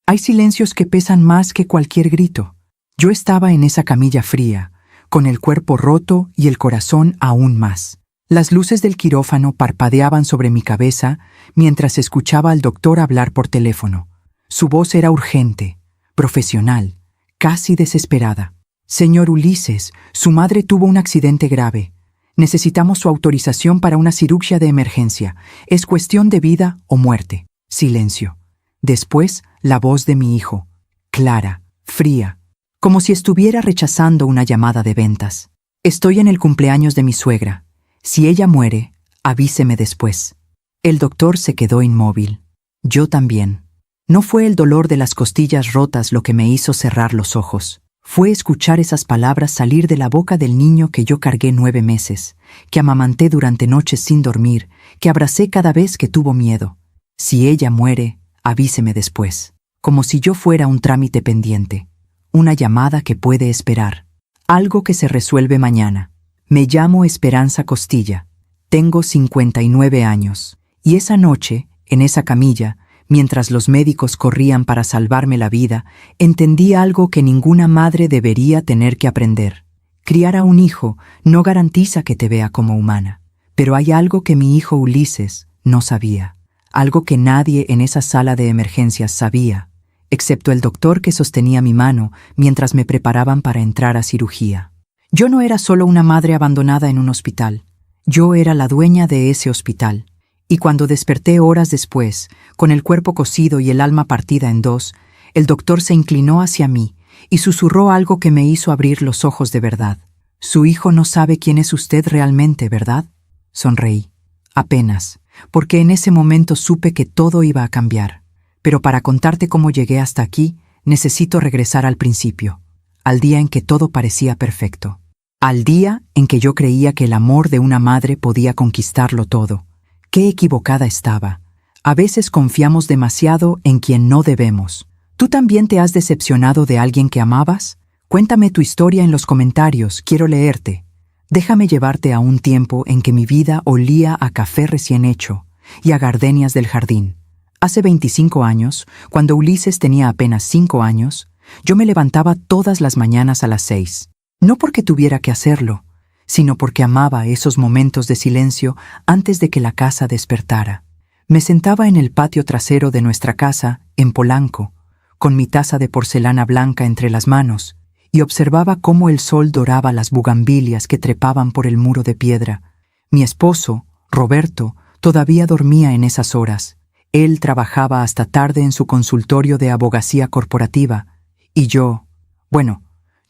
Hay silencios que pesan más que cualquier grito. Yo estaba en esa camilla fría, con el cuerpo roto y el corazón aún más. Las luces del quirófano parpadeaban sobre mi cabeza mientras escuchaba al doctor hablar por teléfono. Su voz era urgente, profesional, casi desesperada. Señor Ulises, su madre tuvo un accidente grave. Necesitamos su autorización para una cirugía de emergencia. Es cuestión de vida o muerte. Silencio. Después, la voz de mi hijo, clara, fría, como si estuviera rechazando una llamada de ventas. Estoy en el cumpleaños de mi suegra. Si ella muere, avíseme después. El doctor se quedó inmóvil. Yo también. No fue el dolor de las costillas rotas lo que me hizo cerrar los ojos. Fue escuchar esas palabras salir de la boca del niño que yo cargué 9 meses, que amamanté durante noches sin dormir, que abracé cada vez que tuvo miedo. Si ella muere, avíseme después. Como si yo fuera un trámite pendiente. Una llamada que puede esperar. Algo que se resuelve mañana. Me llamo Esperanza Costilla. Tengo 59 años. Y esa noche, en esa camilla, mientras los médicos corrían para salvarme la vida, entendí algo que ninguna madre debería tener que aprender. Criar a un hijo no garantiza que te vea como humana. Pero hay algo que mi hijo Ulises no sabía. Algo que nadie en esa sala de emergencias sabía, excepto el doctor que sostenía mi mano mientras me preparaban para entrar a cirugía. Yo no era solo una madre abandonada en un hospital. Yo era la dueña de ese hospital. Y cuando desperté horas después, con el cuerpo cosido y el alma partida en dos, el doctor se inclinó hacia mí y susurró algo que me hizo abrir los ojos de verdad. Su hijo no sabe quién es usted realmente, ¿verdad? Sonreí. Apenas, porque en ese momento supe que todo iba a cambiar. Pero para contarte cómo llegué hasta aquí, necesito regresar al principio, al día en que todo parecía perfecto. Al día en que yo creía que el amor de una madre podía conquistarlo todo. Qué equivocada estaba. A veces confiamos demasiado en quien no debemos. ¿Tú también te has decepcionado de alguien que amabas? Cuéntame tu historia en los comentarios, quiero leerte. Déjame llevarte a un tiempo en que mi vida olía a café recién hecho y a gardenias del jardín. Hace 25 años, cuando Ulises tenía apenas 5 años, yo me levantaba todas las mañanas a las 6. No porque tuviera que hacerlo, sino porque amaba esos momentos de silencio antes de que la casa despertara. Me sentaba en el patio trasero de nuestra casa, en Polanco, con mi taza de porcelana blanca entre las manos, y observaba cómo el sol doraba las bugambilias que trepaban por el muro de piedra. Mi esposo, Roberto, todavía dormía en esas horas. Él trabajaba hasta tarde en su consultorio de abogacía corporativa, y yo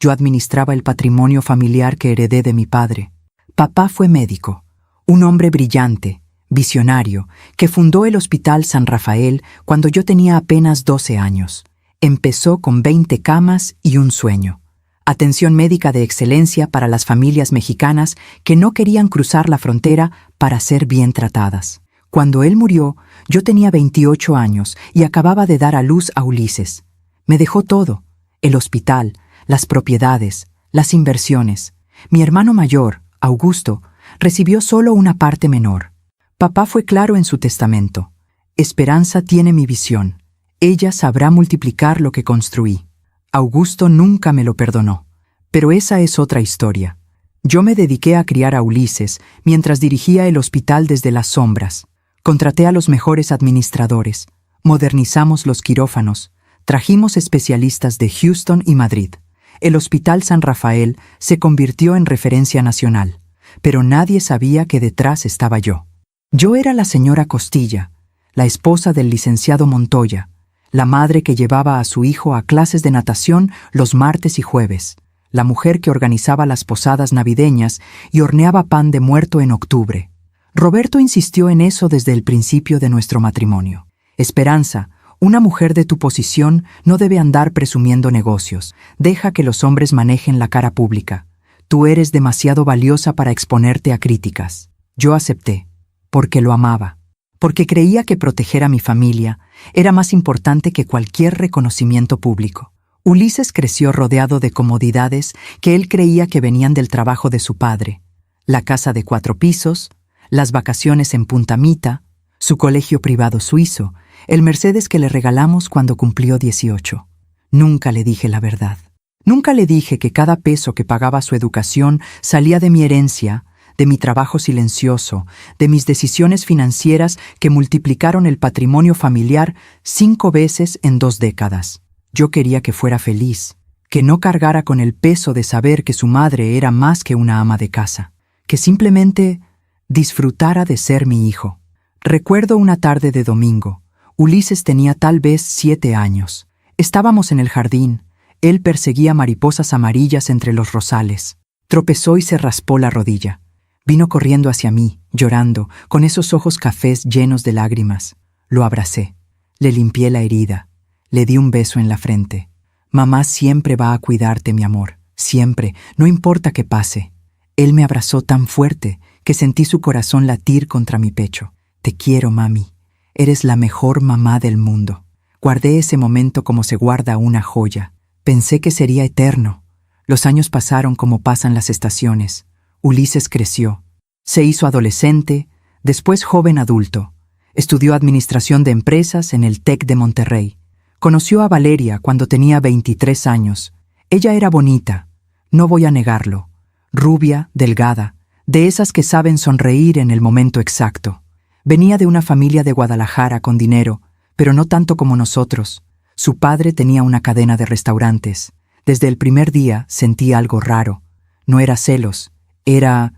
administraba el patrimonio familiar que heredé de mi padre. Papá fue médico, un hombre brillante, visionario, que fundó el Hospital San Rafael cuando yo tenía apenas 12 años. Empezó con 20 camas y un sueño. Atención médica de excelencia para las familias mexicanas que no querían cruzar la frontera para ser bien tratadas. Cuando él murió, yo tenía 28 años y acababa de dar a luz a Ulises. Me dejó todo: el hospital, las propiedades, las inversiones. Mi hermano mayor, Augusto, recibió solo una parte menor. Papá fue claro en su testamento: Esperanza tiene mi visión. Ella sabrá multiplicar lo que construí. Augusto nunca me lo perdonó. Pero esa es otra historia. Yo me dediqué a criar a Ulises mientras dirigía el hospital desde las sombras. Contraté a los mejores administradores, modernizamos los quirófanos, trajimos especialistas de Houston y Madrid. El Hospital San Rafael se convirtió en referencia nacional, pero nadie sabía que detrás estaba yo. Yo era la señora Costilla, la esposa del licenciado Montoya, la madre que llevaba a su hijo a clases de natación los martes y jueves, la mujer que organizaba las posadas navideñas y horneaba pan de muerto en octubre. Roberto insistió en eso desde el principio de nuestro matrimonio. Esperanza, una mujer de tu posición no debe andar presumiendo negocios. Deja que los hombres manejen la cara pública. Tú eres demasiado valiosa para exponerte a críticas. Yo acepté, porque lo amaba, porque creía que proteger a mi familia era más importante que cualquier reconocimiento público. Ulises creció rodeado de comodidades que él creía que venían del trabajo de su padre: la casa de 4 pisos, las vacaciones en Punta Mita, su colegio privado suizo, el Mercedes que le regalamos cuando cumplió 18. Nunca le dije la verdad. Nunca le dije que cada peso que pagaba su educación salía de mi herencia, de mi trabajo silencioso, de mis decisiones financieras que multiplicaron el patrimonio familiar 5 veces en 2 décadas. Yo quería que fuera feliz, que no cargara con el peso de saber que su madre era más que una ama de casa, que simplemente disfrutara de ser mi hijo. Recuerdo una tarde de domingo. Ulises tenía tal vez 7 años. Estábamos en el jardín. Él perseguía mariposas amarillas entre los rosales. Tropezó y se raspó la rodilla. Vino corriendo hacia mí, llorando, con esos ojos cafés llenos de lágrimas. Lo abracé. Le limpié la herida. Le di un beso en la frente. Mamá siempre va a cuidarte, mi amor. Siempre, no importa qué pase. Él me abrazó tan fuerte que sentí su corazón latir contra mi pecho. Te quiero, mami. Eres la mejor mamá del mundo. Guardé ese momento como se guarda una joya. Pensé que sería eterno. Los años pasaron como pasan las estaciones. Ulises creció. Se hizo adolescente, después joven adulto. Estudió administración de empresas en el TEC de Monterrey. Conoció a Valeria cuando tenía 23 años. Ella era bonita, no voy a negarlo. Rubia, delgada, de esas que saben sonreír en el momento exacto. Venía de una familia de Guadalajara con dinero, pero no tanto como nosotros. Su padre tenía una cadena de restaurantes. Desde el primer día sentí algo raro. No era celos, era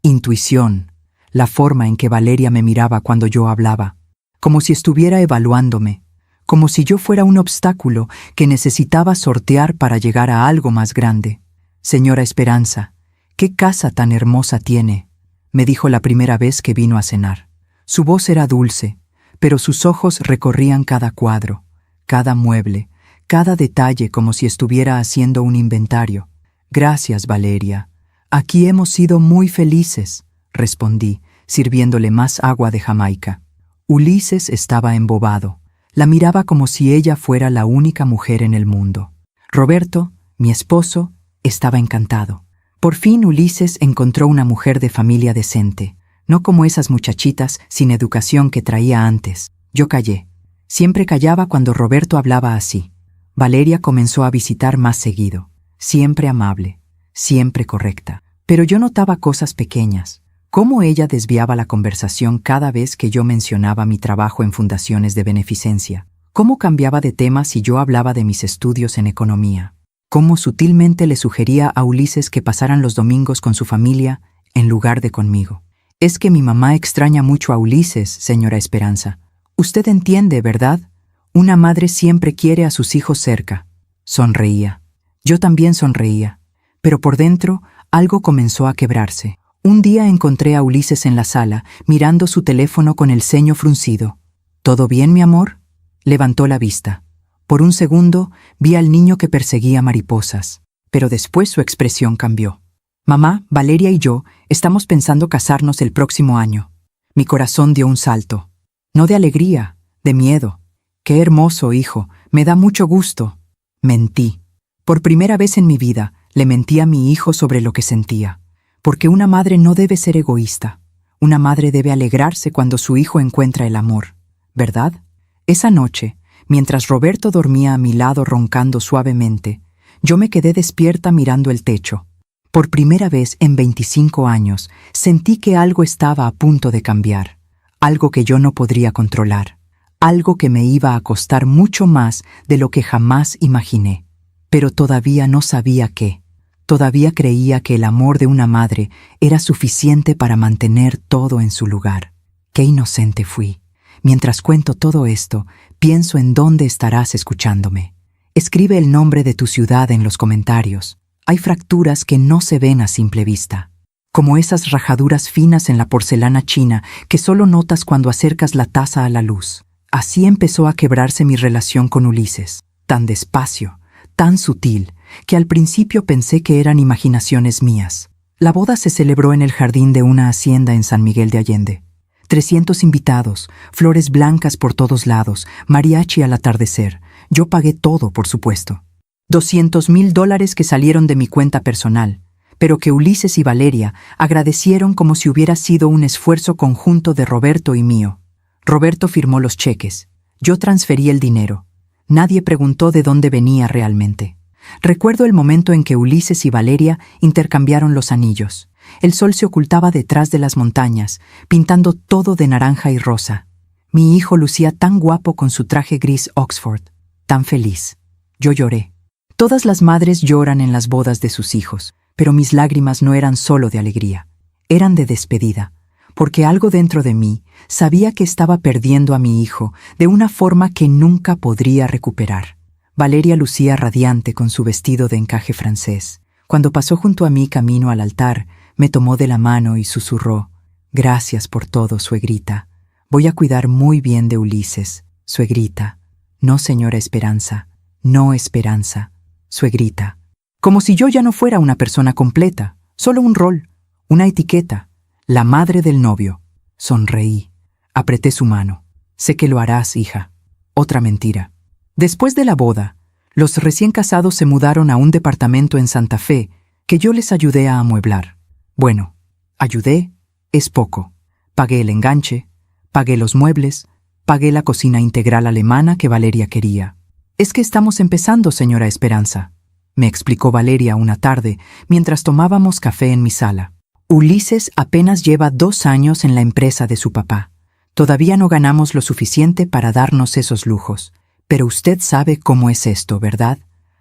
intuición, la forma en que Valeria me miraba cuando yo hablaba, como si estuviera evaluándome, como si yo fuera un obstáculo que necesitaba sortear para llegar a algo más grande. Señora Esperanza, ¿qué casa tan hermosa tiene?, me dijo la primera vez que vino a cenar. Su voz era dulce, pero sus ojos recorrían cada cuadro, cada mueble, cada detalle como si estuviera haciendo un inventario. Gracias, Valeria. Aquí hemos sido muy felices, respondí, sirviéndole más agua de Jamaica. Ulises estaba embobado. La miraba como si ella fuera la única mujer en el mundo. Roberto, mi esposo, estaba encantado. Por fin Ulises encontró una mujer de familia decente, no como esas muchachitas sin educación que traía antes. Yo callé. Siempre callaba cuando Roberto hablaba así. Valeria comenzó a visitar más seguido. Siempre amable, siempre correcta. Pero yo notaba cosas pequeñas. Cómo ella desviaba la conversación cada vez que yo mencionaba mi trabajo en fundaciones de beneficencia. Cómo cambiaba de tema si yo hablaba de mis estudios en economía. Cómo sutilmente le sugería a Ulises que pasaran los domingos con su familia en lugar de conmigo. Es que mi mamá extraña mucho a Ulises, señora Esperanza. Usted entiende, ¿verdad? Una madre siempre quiere a sus hijos cerca. Sonreía. Yo también sonreía. Pero por dentro, algo comenzó a quebrarse. Un día encontré a Ulises en la sala, mirando su teléfono con el ceño fruncido. ¿Todo bien, mi amor? Levantó la vista. Por un segundo, vi al niño que perseguía mariposas. Pero después su expresión cambió. Mamá, Valeria y yo estamos pensando casarnos el próximo año. Mi corazón dio un salto. No de alegría, de miedo. Qué hermoso, hijo. Me da mucho gusto. Mentí. Por primera vez en mi vida, le mentí a mi hijo sobre lo que sentía. Porque una madre no debe ser egoísta. Una madre debe alegrarse cuando su hijo encuentra el amor, ¿verdad? Esa noche, mientras Roberto dormía a mi lado roncando suavemente, yo me quedé despierta mirando el techo. Por primera vez en 25 años, sentí que algo estaba a punto de cambiar. Algo que yo no podría controlar. Algo que me iba a costar mucho más de lo que jamás imaginé. Pero todavía no sabía qué. Todavía creía que el amor de una madre era suficiente para mantener todo en su lugar. Qué inocente fui. Mientras cuento todo esto, pienso en dónde estarás escuchándome. Escribe el nombre de tu ciudad en los comentarios. Hay fracturas que no se ven a simple vista, como esas rajaduras finas en la porcelana china que solo notas cuando acercas la taza a la luz. Así empezó a quebrarse mi relación con Ulises, tan despacio, tan sutil, que al principio pensé que eran imaginaciones mías. La boda se celebró en el jardín de una hacienda en San Miguel de Allende. 300 invitados, flores blancas por todos lados, mariachi al atardecer. Yo pagué todo, por supuesto. $200,000 que salieron de mi cuenta personal, pero que Ulises y Valeria agradecieron como si hubiera sido un esfuerzo conjunto de Roberto y mío. Roberto firmó los cheques. Yo transferí el dinero. Nadie preguntó de dónde venía realmente. Recuerdo el momento en que Ulises y Valeria intercambiaron los anillos. El sol se ocultaba detrás de las montañas, pintando todo de naranja y rosa. Mi hijo lucía tan guapo con su traje gris Oxford, tan feliz. Yo lloré. Todas las madres lloran en las bodas de sus hijos, pero mis lágrimas no eran solo de alegría, eran de despedida, porque algo dentro de mí sabía que estaba perdiendo a mi hijo de una forma que nunca podría recuperar. Valeria lucía radiante con su vestido de encaje francés. Cuando pasó junto a mí camino al altar, me tomó de la mano y susurró: «Gracias por todo, suegrita. Voy a cuidar muy bien de Ulises, suegrita. No, señora Esperanza, no Esperanza, suegrita». Como si yo ya no fuera una persona completa, solo un rol, una etiqueta, la madre del novio. Sonreí. Apreté su mano. «Sé que lo harás, hija». Otra mentira. Después de la boda, los recién casados se mudaron a un departamento en Santa Fe que yo les ayudé a amueblar. Bueno, ayudé es poco. Pagué el enganche, pagué los muebles, pagué la cocina integral alemana que Valeria quería. «Es que estamos empezando, señora Esperanza», me explicó Valeria una tarde mientras tomábamos café en mi sala. «Ulises apenas lleva 2 años en la empresa de su papá. Todavía no ganamos lo suficiente para darnos esos lujos. Pero usted sabe cómo es esto, ¿verdad?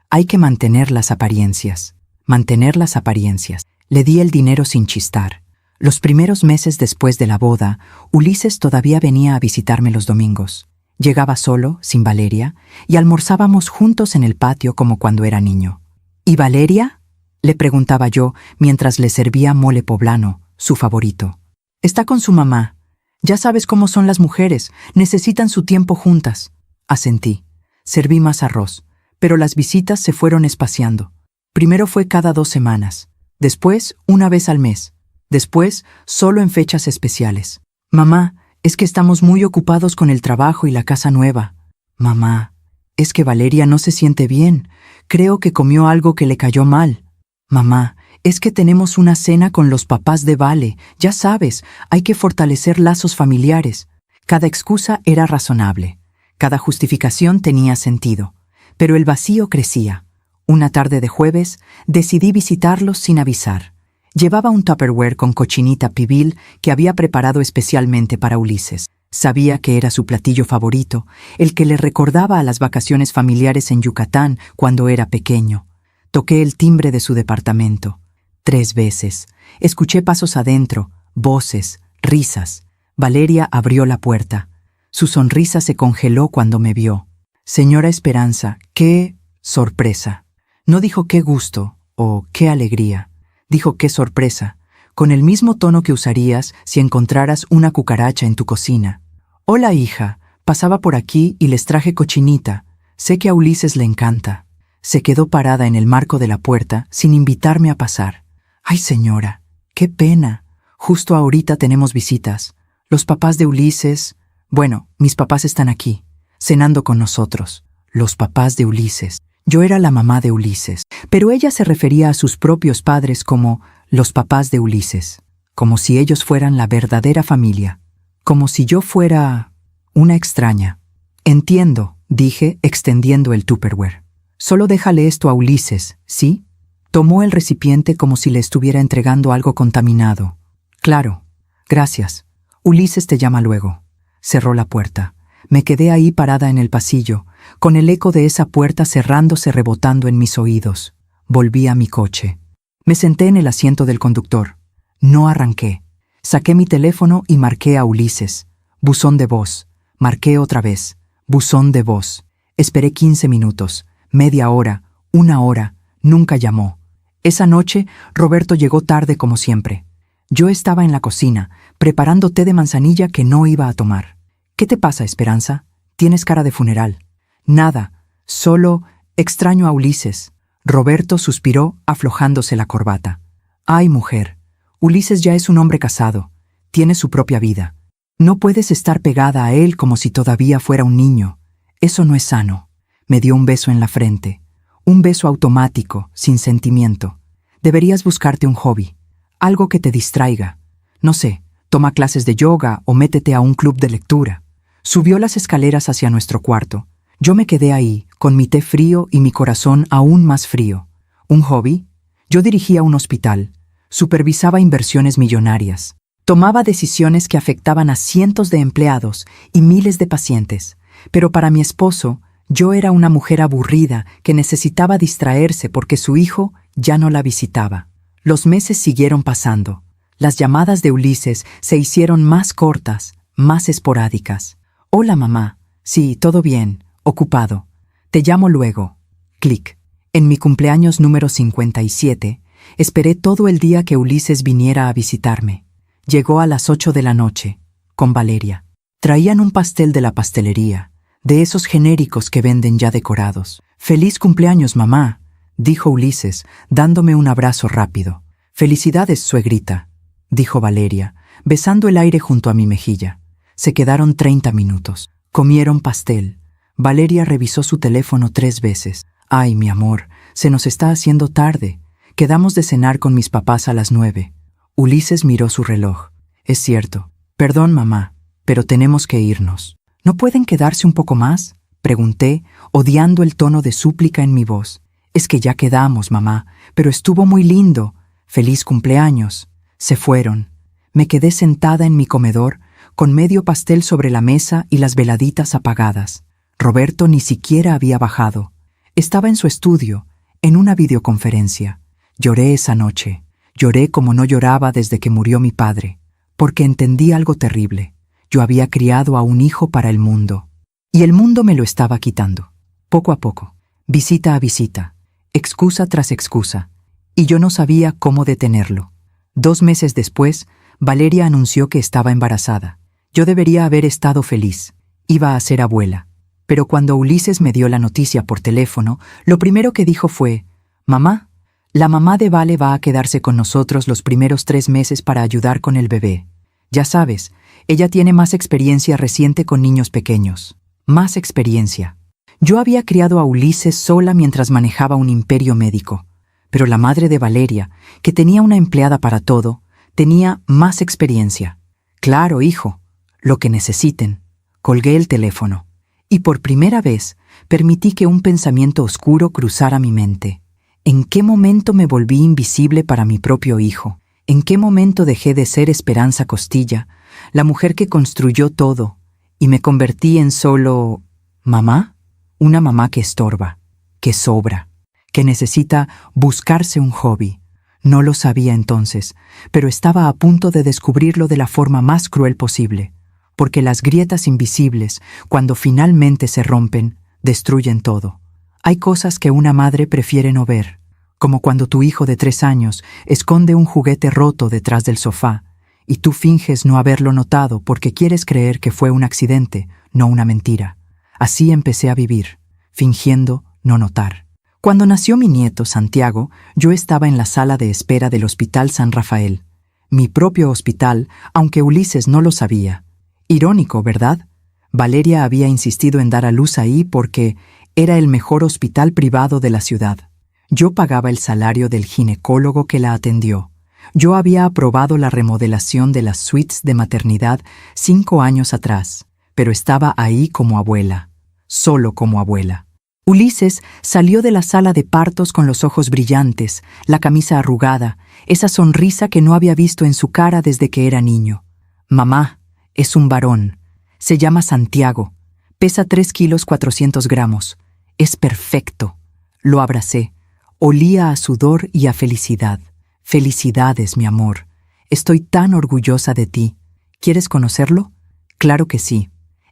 Hay que mantener las apariencias. Mantener las apariencias». Le di el dinero sin chistar. Los primeros meses después de la boda, Ulises todavía venía a visitarme los domingos. Llegaba solo, sin Valeria, y almorzábamos juntos en el patio como cuando era niño. «¿Y Valeria?», le preguntaba yo mientras le servía mole poblano, su favorito. «Está con su mamá. Ya sabes cómo son las mujeres, necesitan su tiempo juntas». Asentí. Serví más arroz, pero las visitas se fueron espaciando. Primero fue cada 2 semanas, después una vez al mes, después solo en fechas especiales. «Mamá, es que estamos muy ocupados con el trabajo y la casa nueva». «Mamá, es que Valeria no se siente bien. Creo que comió algo que le cayó mal». «Mamá, es que tenemos una cena con los papás de Vale. Ya sabes, hay que fortalecer lazos familiares». Cada excusa era razonable. Cada justificación tenía sentido. Pero el vacío crecía. Una tarde de jueves, decidí visitarlos sin avisar. Llevaba un Tupperware con cochinita pibil que había preparado especialmente para Ulises. Sabía que era su platillo favorito, el que le recordaba a las vacaciones familiares en Yucatán cuando era pequeño. Toqué el timbre de su departamento. 3 veces. Escuché pasos adentro, voces, risas. Valeria abrió la puerta. Su sonrisa se congeló cuando me vio. «Señora Esperanza, qué sorpresa». No dijo «qué gusto» o «qué alegría». Dijo «qué sorpresa», con el mismo tono que usarías si encontraras una cucaracha en tu cocina. «Hola, hija, pasaba por aquí y les traje cochinita. Sé que a Ulises le encanta». Se quedó parada en el marco de la puerta sin invitarme a pasar. «Ay, señora, qué pena. Justo ahorita tenemos visitas. Los papás de Ulises... Bueno, mis papás están aquí, cenando con nosotros». Los papás de Ulises. Yo era la mamá de Ulises, pero ella se refería a sus propios padres como los papás de Ulises, como si ellos fueran la verdadera familia, como si yo fuera una extraña. «Entiendo», dije, extendiendo el Tupperware. «Solo déjale esto a Ulises, ¿sí?» Tomó el recipiente como si le estuviera entregando algo contaminado. «Claro, gracias. Ulises te llama luego». Cerró la puerta. Me quedé ahí parada en el pasillo, con el eco de esa puerta cerrándose rebotando en mis oídos. Volví a mi coche. Me senté en el asiento del conductor. No arranqué. Saqué mi teléfono y marqué a Ulises. Buzón de voz. Marqué otra vez. Buzón de voz. Esperé 15 minutos, media hora, 1 hora. Nunca llamó. Esa noche, Roberto llegó tarde como siempre. Yo estaba en la cocina, preparando té de manzanilla que no iba a tomar. «¿Qué te pasa, Esperanza? Tienes cara de funeral». «Nada, solo extraño a Ulises». Roberto suspiró aflojándose la corbata. «Ay, mujer, Ulises ya es un hombre casado. Tiene su propia vida. No puedes estar pegada a él como si todavía fuera un niño. Eso no es sano». Me dio un beso en la frente. Un beso automático, sin sentimiento. «Deberías buscarte un hobby. Algo que te distraiga. No sé, toma clases de yoga o métete a un club de lectura. Subió las escaleras hacia nuestro cuarto. Yo me quedé ahí, con mi té frío y mi corazón aún más frío. ¿Un hobby? Yo dirigía un hospital. Supervisaba inversiones millonarias. Tomaba decisiones que afectaban a cientos de empleados y miles de pacientes. Pero para mi esposo, yo era una mujer aburrida que necesitaba distraerse porque su hijo ya no la visitaba. Los meses siguieron pasando. Las llamadas de Ulises se hicieron más cortas, más esporádicas. Hola, mamá. Sí, todo bien. Ocupado. Te llamo luego. Clic. En mi cumpleaños número 57, esperé todo el día que Ulises viniera a visitarme. Llegó a las 8 de la noche, con Valeria. Traían un pastel de la pastelería, de esos genéricos que venden ya decorados. «Feliz cumpleaños, mamá», dijo Ulises, dándome un abrazo rápido. «Felicidades, suegrita», dijo Valeria, besando el aire junto a mi mejilla. Se quedaron 30 minutos. Comieron pastel. Valeria revisó su teléfono 3 veces. «Ay, mi amor, se nos está haciendo tarde. Quedamos de cenar con mis papás a las 9». Ulises miró su reloj. «Es cierto. Perdón, mamá, pero tenemos que irnos». «¿No pueden quedarse un poco más?», pregunté, odiando el tono de súplica en mi voz. «Es que ya quedamos, mamá, pero estuvo muy lindo. Feliz cumpleaños». Se fueron. Me quedé sentada en mi comedor, con medio pastel sobre la mesa y las veladitas apagadas. Roberto ni siquiera había bajado. Estaba en su estudio, en una videoconferencia. Lloré esa noche. Lloré como no lloraba desde que murió mi padre, porque entendí algo terrible. Yo había criado a un hijo para el mundo, y el mundo me lo estaba quitando, poco a poco, visita a visita, excusa tras excusa, y yo no sabía cómo detenerlo. 2 meses después, Valeria anunció que estaba embarazada. Yo debería haber estado feliz. Iba a ser abuela. Pero cuando Ulises me dio la noticia por teléfono, lo primero que dijo fue: «Mamá, la mamá de Vale va a quedarse con nosotros los primeros 3 meses para ayudar con el bebé. Ya sabes, ella tiene más experiencia reciente con niños pequeños. Más experiencia». Yo había criado a Ulises sola mientras manejaba un imperio médico, pero la madre de Valeria, que tenía una empleada para todo, tenía más experiencia. «Claro, hijo, lo que necesiten». Colgué el teléfono, y por primera vez permití que un pensamiento oscuro cruzara mi mente. ¿En qué momento me volví invisible para mi propio hijo? ¿En qué momento dejé de ser Esperanza Costilla, la mujer que construyó todo, y me convertí en solo mamá? Una mamá que estorba, que sobra, que necesita buscarse un hobby. No lo sabía entonces, pero estaba a punto de descubrirlo de la forma más cruel posible, porque las grietas invisibles, cuando finalmente se rompen, destruyen todo. Hay cosas que una madre prefiere no ver, como cuando tu hijo de 3 años esconde un juguete roto detrás del sofá, y tú finges no haberlo notado porque quieres creer que fue un accidente, no una mentira. Así empecé a vivir, fingiendo no notar. Cuando nació mi nieto, Santiago, yo estaba en la sala de espera del Hospital San Rafael, mi propio hospital, aunque Ulises no lo sabía. Irónico, ¿verdad? Valeria había insistido en dar a luz ahí porque era el mejor hospital privado de la ciudad. Yo pagaba el salario del ginecólogo que la atendió. Yo había aprobado la remodelación de las suites de maternidad 5 años atrás, pero estaba ahí como abuela, solo como abuela. Ulises salió de la sala de partos con los ojos brillantes, la camisa arrugada, esa sonrisa que no había visto en su cara desde que era niño. «Mamá, es un varón. Se llama Santiago. Pesa 3 kilos 400 gramos. Es perfecto». Lo abracé. Olía a sudor y a felicidad. «Felicidades, mi amor. Estoy tan orgullosa de ti. ¿Quieres conocerlo?» «Claro que sí».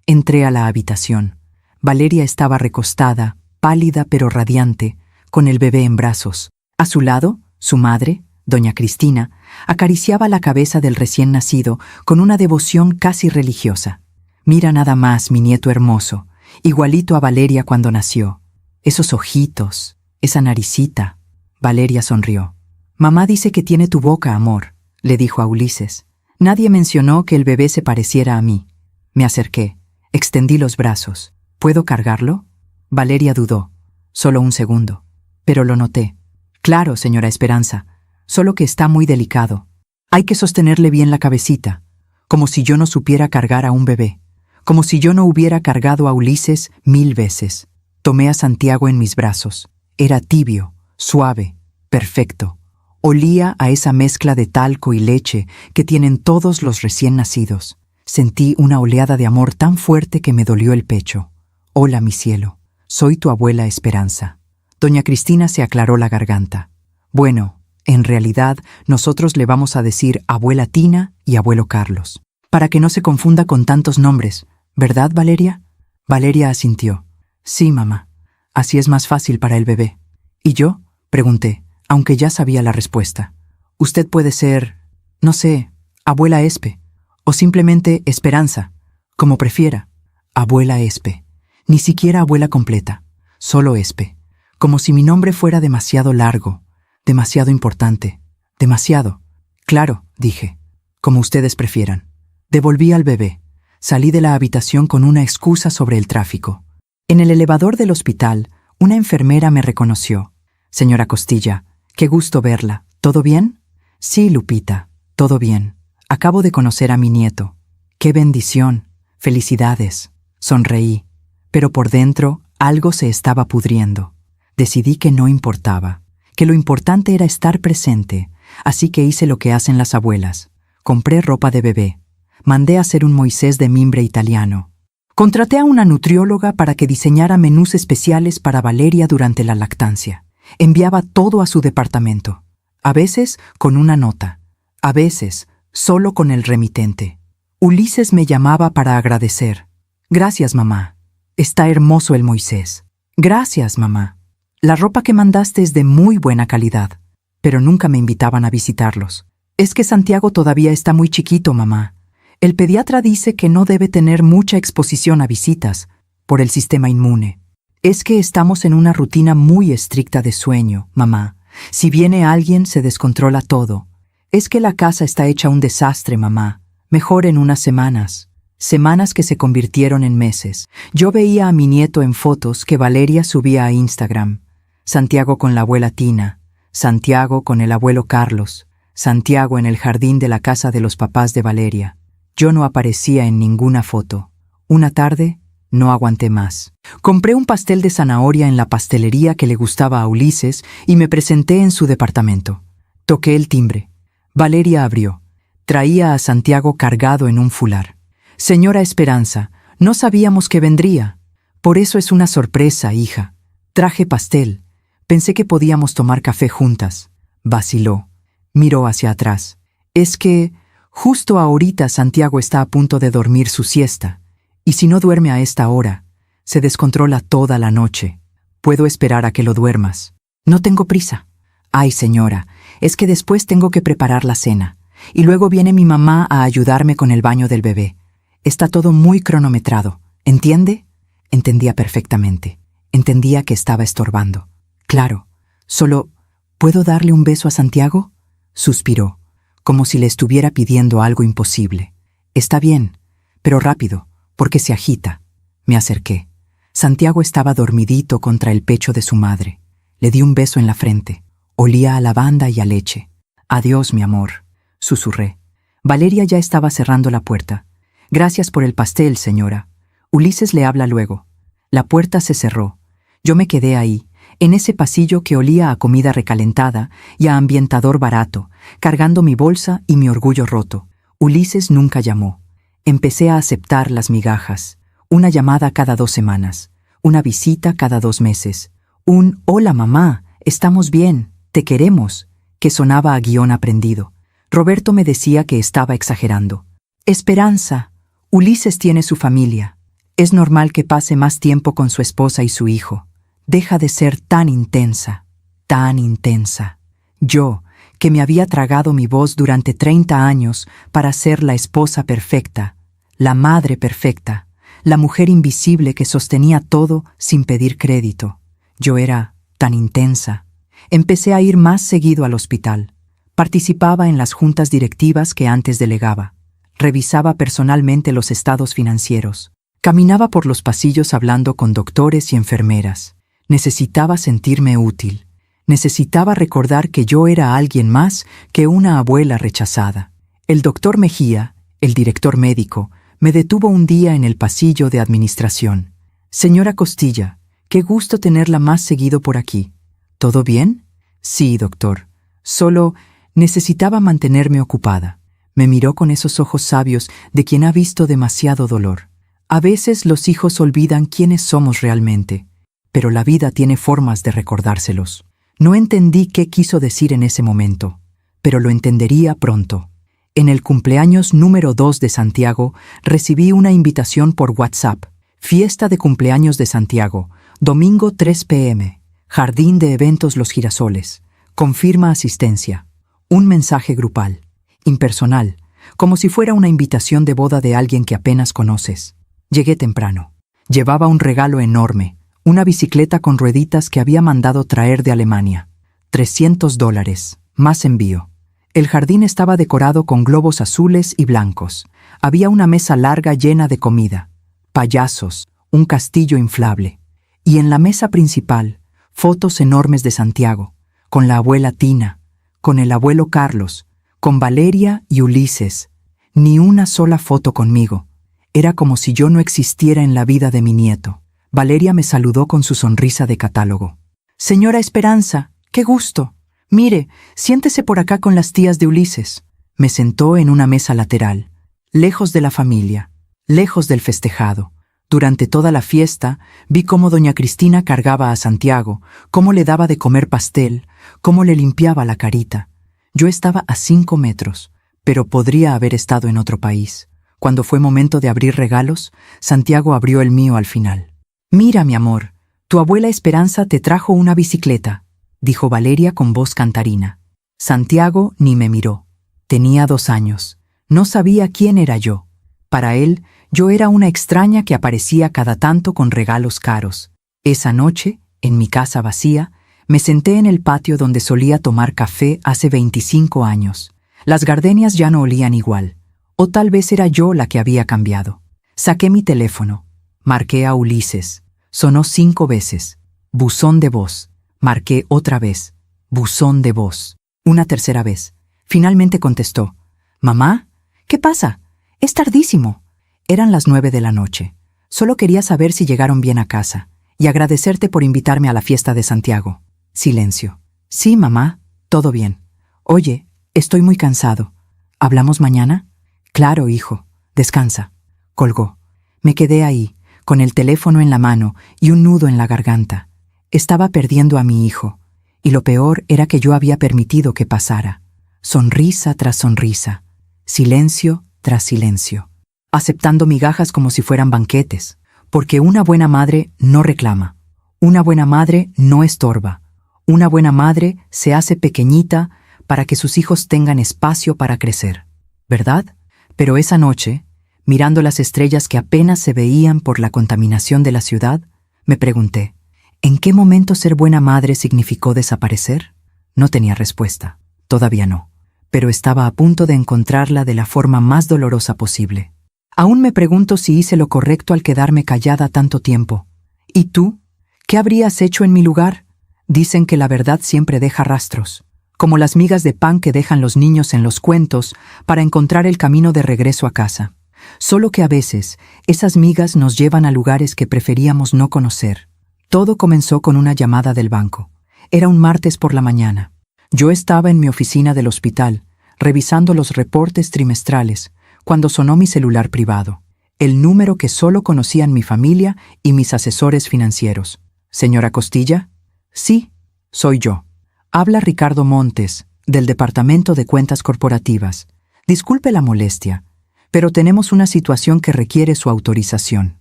Entré a la habitación. Valeria estaba recostada, pálida pero radiante, con el bebé en brazos. A su lado, su madre, doña Cristina, acariciaba la cabeza del recién nacido con una devoción casi religiosa. «Mira nada más, mi nieto hermoso, igualito a Valeria cuando nació. Esos ojitos, esa naricita». Valeria sonrió. «Mamá dice que tiene tu boca, amor», le dijo a Ulises. Nadie mencionó que el bebé se pareciera a mí. Me acerqué, extendí los brazos. «¿Puedo cargarlo?» Valeria dudó. Solo un segundo. Pero lo noté. «Claro, señora Esperanza, solo que está muy delicado. Hay que sostenerle bien la cabecita, como si yo no supiera cargar a un bebé. como si yo no hubiera cargado a Ulises 1000 veces. Tomé a Santiago en mis brazos. Era tibio, suave, perfecto. Olía a esa mezcla de talco y leche que tienen todos los recién nacidos. Sentí una oleada de amor tan fuerte que me dolió el pecho. Hola, mi cielo. Soy tu abuela Esperanza. Doña Cristina se aclaró la garganta. Bueno, en realidad nosotros le vamos a decir abuela Tina y abuelo Carlos, para que no se confunda con tantos nombres, ¿verdad, Valeria? Valeria asintió. Sí, mamá. Así es más fácil para el bebé. ¿Y yo? Pregunté, aunque ya sabía la respuesta. Usted puede ser, no sé, abuela Espe, o simplemente Esperanza, como prefiera. Abuela Espe. Ni siquiera abuela completa, solo Espe. Como si mi nombre fuera demasiado largo, demasiado importante, demasiado. Claro, dije, como ustedes prefieran. Devolví al bebé. Salí de la habitación con una excusa sobre el tráfico. En el elevador del hospital, una enfermera me reconoció. Señora Costilla, qué gusto verla. ¿Todo bien? Sí, Lupita, todo bien. Acabo de conocer a mi nieto. ¡Qué bendición! Felicidades. Sonreí. Pero por dentro, algo se estaba pudriendo. Decidí que no importaba, que lo importante era estar presente, así que hice lo que hacen las abuelas. Compré ropa de bebé. Mandé a hacer un Moisés de mimbre italiano. Contraté a una nutrióloga para que diseñara menús especiales para Valeria durante la lactancia. Enviaba todo a su departamento. A veces con una nota. A veces solo con el remitente. Ulises me llamaba para agradecer. Gracias, mamá. Está hermoso el Moisés. Gracias, mamá. La ropa que mandaste es de muy buena calidad. Pero nunca me invitaban a visitarlos. Es que Santiago todavía está muy chiquito, mamá. El pediatra dice que no debe tener mucha exposición a visitas por el sistema inmune. Es que estamos en una rutina muy estricta de sueño, mamá. Si viene alguien, se descontrola todo. Es que la casa está hecha un desastre, mamá. Mejor en unas semanas. Semanas que se convirtieron en meses. Yo veía a mi nieto en fotos que Valeria subía a Instagram. Santiago con la abuela Tina. Santiago con el abuelo Carlos. Santiago en el jardín de la casa de los papás de Valeria. Yo no aparecía en ninguna foto. Una tarde, no aguanté más. Compré un pastel de zanahoria en la pastelería que le gustaba a Ulises y me presenté en su departamento. Toqué el timbre. Valeria abrió. Traía a Santiago cargado en un fular. Señora Esperanza, no sabíamos que vendría. Por eso es una sorpresa, hija. Traje pastel. Pensé que podíamos tomar café juntas. Vaciló. Miró hacia atrás. Es que justo ahorita Santiago está a punto de dormir su siesta. Y si no duerme a esta hora, se descontrola toda la noche. Puedo esperar a que lo duermas. No tengo prisa. Ay, señora, es que después tengo que preparar la cena. Y luego viene mi mamá a ayudarme con el baño del bebé. Está todo muy cronometrado. ¿Entiende? Entendía perfectamente. Entendía que estaba estorbando. Claro. Solo, ¿puedo darle un beso a Santiago? Suspiró, como si le estuviera pidiendo algo imposible. Está bien, pero rápido, porque se agita. Me acerqué. Santiago estaba dormidito contra el pecho de su madre. Le di un beso en la frente. Olía a lavanda y a leche. Adiós, mi amor, susurré. Valeria ya estaba cerrando la puerta. Gracias por el pastel, señora. Ulises le habla luego. La puerta se cerró. Yo me quedé ahí, en ese pasillo que olía a comida recalentada y a ambientador barato, cargando mi bolsa y mi orgullo roto. Ulises nunca llamó. Empecé a aceptar las migajas. Una llamada cada 2 semanas. Una visita cada 2 meses. Un «Hola, mamá, estamos bien, te queremos», que sonaba a guión aprendido. Roberto me decía que estaba exagerando. Esperanza. Ulises tiene su familia. Es normal que pase más tiempo con su esposa y su hijo. Deja de ser tan intensa, tan intensa. Yo, que me había tragado mi voz durante 30 años para ser la esposa perfecta, la madre perfecta, la mujer invisible que sostenía todo sin pedir crédito. Yo era tan intensa. Empecé a ir más seguido al hospital. Participaba en las juntas directivas que antes delegaba. Revisaba personalmente los estados financieros. Caminaba por los pasillos hablando con doctores y enfermeras. Necesitaba sentirme útil. Necesitaba recordar que yo era alguien más que una abuela rechazada. El doctor Mejía, el director médico, Me detuvo un día en el pasillo de administración. Señora Costilla, qué gusto tenerla más seguido por aquí. ¿Todo bien? Sí, doctor. Solo necesitaba mantenerme ocupada. Me miró con esos ojos sabios de quien ha visto demasiado dolor. A veces los hijos olvidan quiénes somos realmente, pero la vida tiene formas de recordárselos. No entendí qué quiso decir en ese momento, pero lo entendería pronto. En el cumpleaños número 2 de Santiago, recibí una invitación por WhatsApp. Fiesta de cumpleaños de Santiago, domingo 3 p.m. Jardín de Eventos Los Girasoles. Confirma asistencia. Un mensaje grupal, impersonal, como si fuera una invitación de boda de alguien que apenas conoces. Llegué temprano. Llevaba un regalo enorme, una bicicleta con rueditas que había mandado traer de Alemania. $300, más envío. El jardín estaba decorado con globos azules y blancos. Había una mesa larga llena de comida, payasos, un castillo inflable. Y en la mesa principal, fotos enormes de Santiago, con la abuela Tina, con el abuelo Carlos, con Valeria y Ulises. Ni una sola foto conmigo. Era como si yo no existiera en la vida de mi nieto. Valeria me saludó con su sonrisa de catálogo. Señora Esperanza, qué gusto. Mire, siéntese por acá con las tías de Ulises. Me sentó en una mesa lateral, lejos de la familia, lejos del festejado. Durante toda la fiesta, vi cómo doña Cristina cargaba a Santiago, cómo le daba de comer pastel, cómo le limpiaba la carita. Yo estaba a 5 metros, pero podría haber estado en otro país. Cuando fue momento de abrir regalos, Santiago abrió el mío al final. «Mira, mi amor, tu abuela Esperanza te trajo una bicicleta», dijo Valeria con voz cantarina. Santiago ni me miró. Tenía 2 años. No sabía quién era yo. Para él, yo era una extraña que aparecía cada tanto con regalos caros. Esa noche, en mi casa vacía, me senté en el patio donde solía tomar café hace 25 años. Las gardenias ya no olían igual. O tal vez era yo la que había cambiado. Saqué mi teléfono. Marqué a Ulises. Sonó 5 veces. Buzón de voz. Marqué otra vez. Buzón de voz. Una tercera vez. Finalmente contestó. «Mamá, ¿qué pasa? Es tardísimo». Eran las 9 de la noche. Solo quería saber si llegaron bien a casa y agradecerte por invitarme a la fiesta de Santiago. Silencio. «Sí, mamá, todo bien. Oye, estoy muy cansado. ¿Hablamos mañana?» «Claro, hijo. Descansa». Colgó. Me quedé ahí, con el teléfono en la mano y un nudo en la garganta. Estaba perdiendo a mi hijo, y lo peor era que yo había permitido que pasara. Sonrisa tras sonrisa, silencio tras silencio, aceptando migajas como si fueran banquetes, porque una buena madre no reclama, una buena madre no estorba, una buena madre se hace pequeñita para que sus hijos tengan espacio para crecer, ¿verdad? Pero esa noche, mirando las estrellas que apenas se veían por la contaminación de la ciudad, me pregunté, ¿en qué momento ser buena madre significó desaparecer? No tenía respuesta, todavía no, pero estaba a punto de encontrarla de la forma más dolorosa posible. Aún me pregunto si hice lo correcto al quedarme callada tanto tiempo. ¿Y tú? ¿Qué habrías hecho en mi lugar? Dicen que la verdad siempre deja rastros, como las migas de pan que dejan los niños en los cuentos para encontrar el camino de regreso a casa. Solo que a veces esas migas nos llevan a lugares que preferíamos no conocer. Todo comenzó con una llamada del banco. Era un martes por la mañana. Yo estaba en mi oficina del hospital, revisando los reportes trimestrales, cuando sonó mi celular privado. El número que solo conocían mi familia y mis asesores financieros. «¿Señora Costilla?» «Sí, soy yo». Habla Ricardo Montes, del Departamento de Cuentas Corporativas. Disculpe la molestia, pero tenemos una situación que requiere su autorización.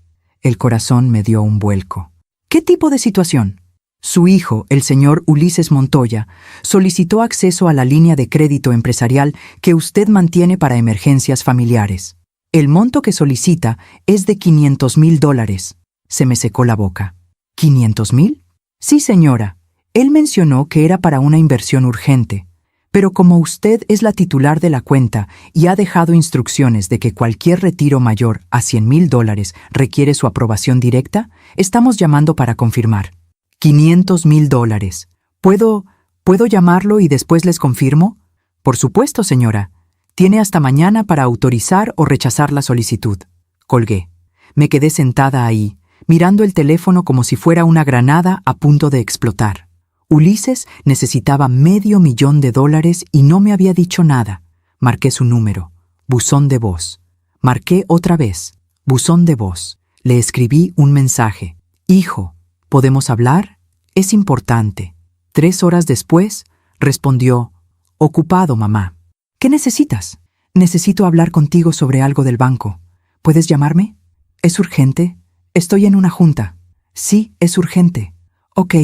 El corazón me dio un vuelco. ¿Qué tipo de situación? Su hijo, el señor Ulises Montoya, solicitó acceso a la línea de crédito empresarial que usted mantiene para emergencias familiares. El monto que solicita es de $500,000. Se me secó la boca. ¿500,000? Sí, señora. Él mencionó que era para una inversión urgente, pero como usted es la titular de la cuenta y ha dejado instrucciones de que cualquier retiro mayor a $100,000 requiere su aprobación directa, estamos llamando para confirmar. $500,000. ¿Puedo llamarlo y después les confirmo? Por supuesto, señora. Tiene hasta mañana para autorizar o rechazar la solicitud. Colgué. Me quedé sentada ahí, mirando el teléfono como si fuera una granada a punto de explotar. Ulises necesitaba $500,000 y no me había dicho nada. Marqué su número. Buzón de voz. Marqué otra vez. Buzón de voz. Le escribí un mensaje. Hijo, ¿podemos hablar? Es importante. 3 horas después, respondió, ocupado, mamá. ¿Qué necesitas? Necesito hablar contigo sobre algo del banco. ¿Puedes llamarme? ¿Es urgente? Estoy en una junta. Sí, es urgente. Ok,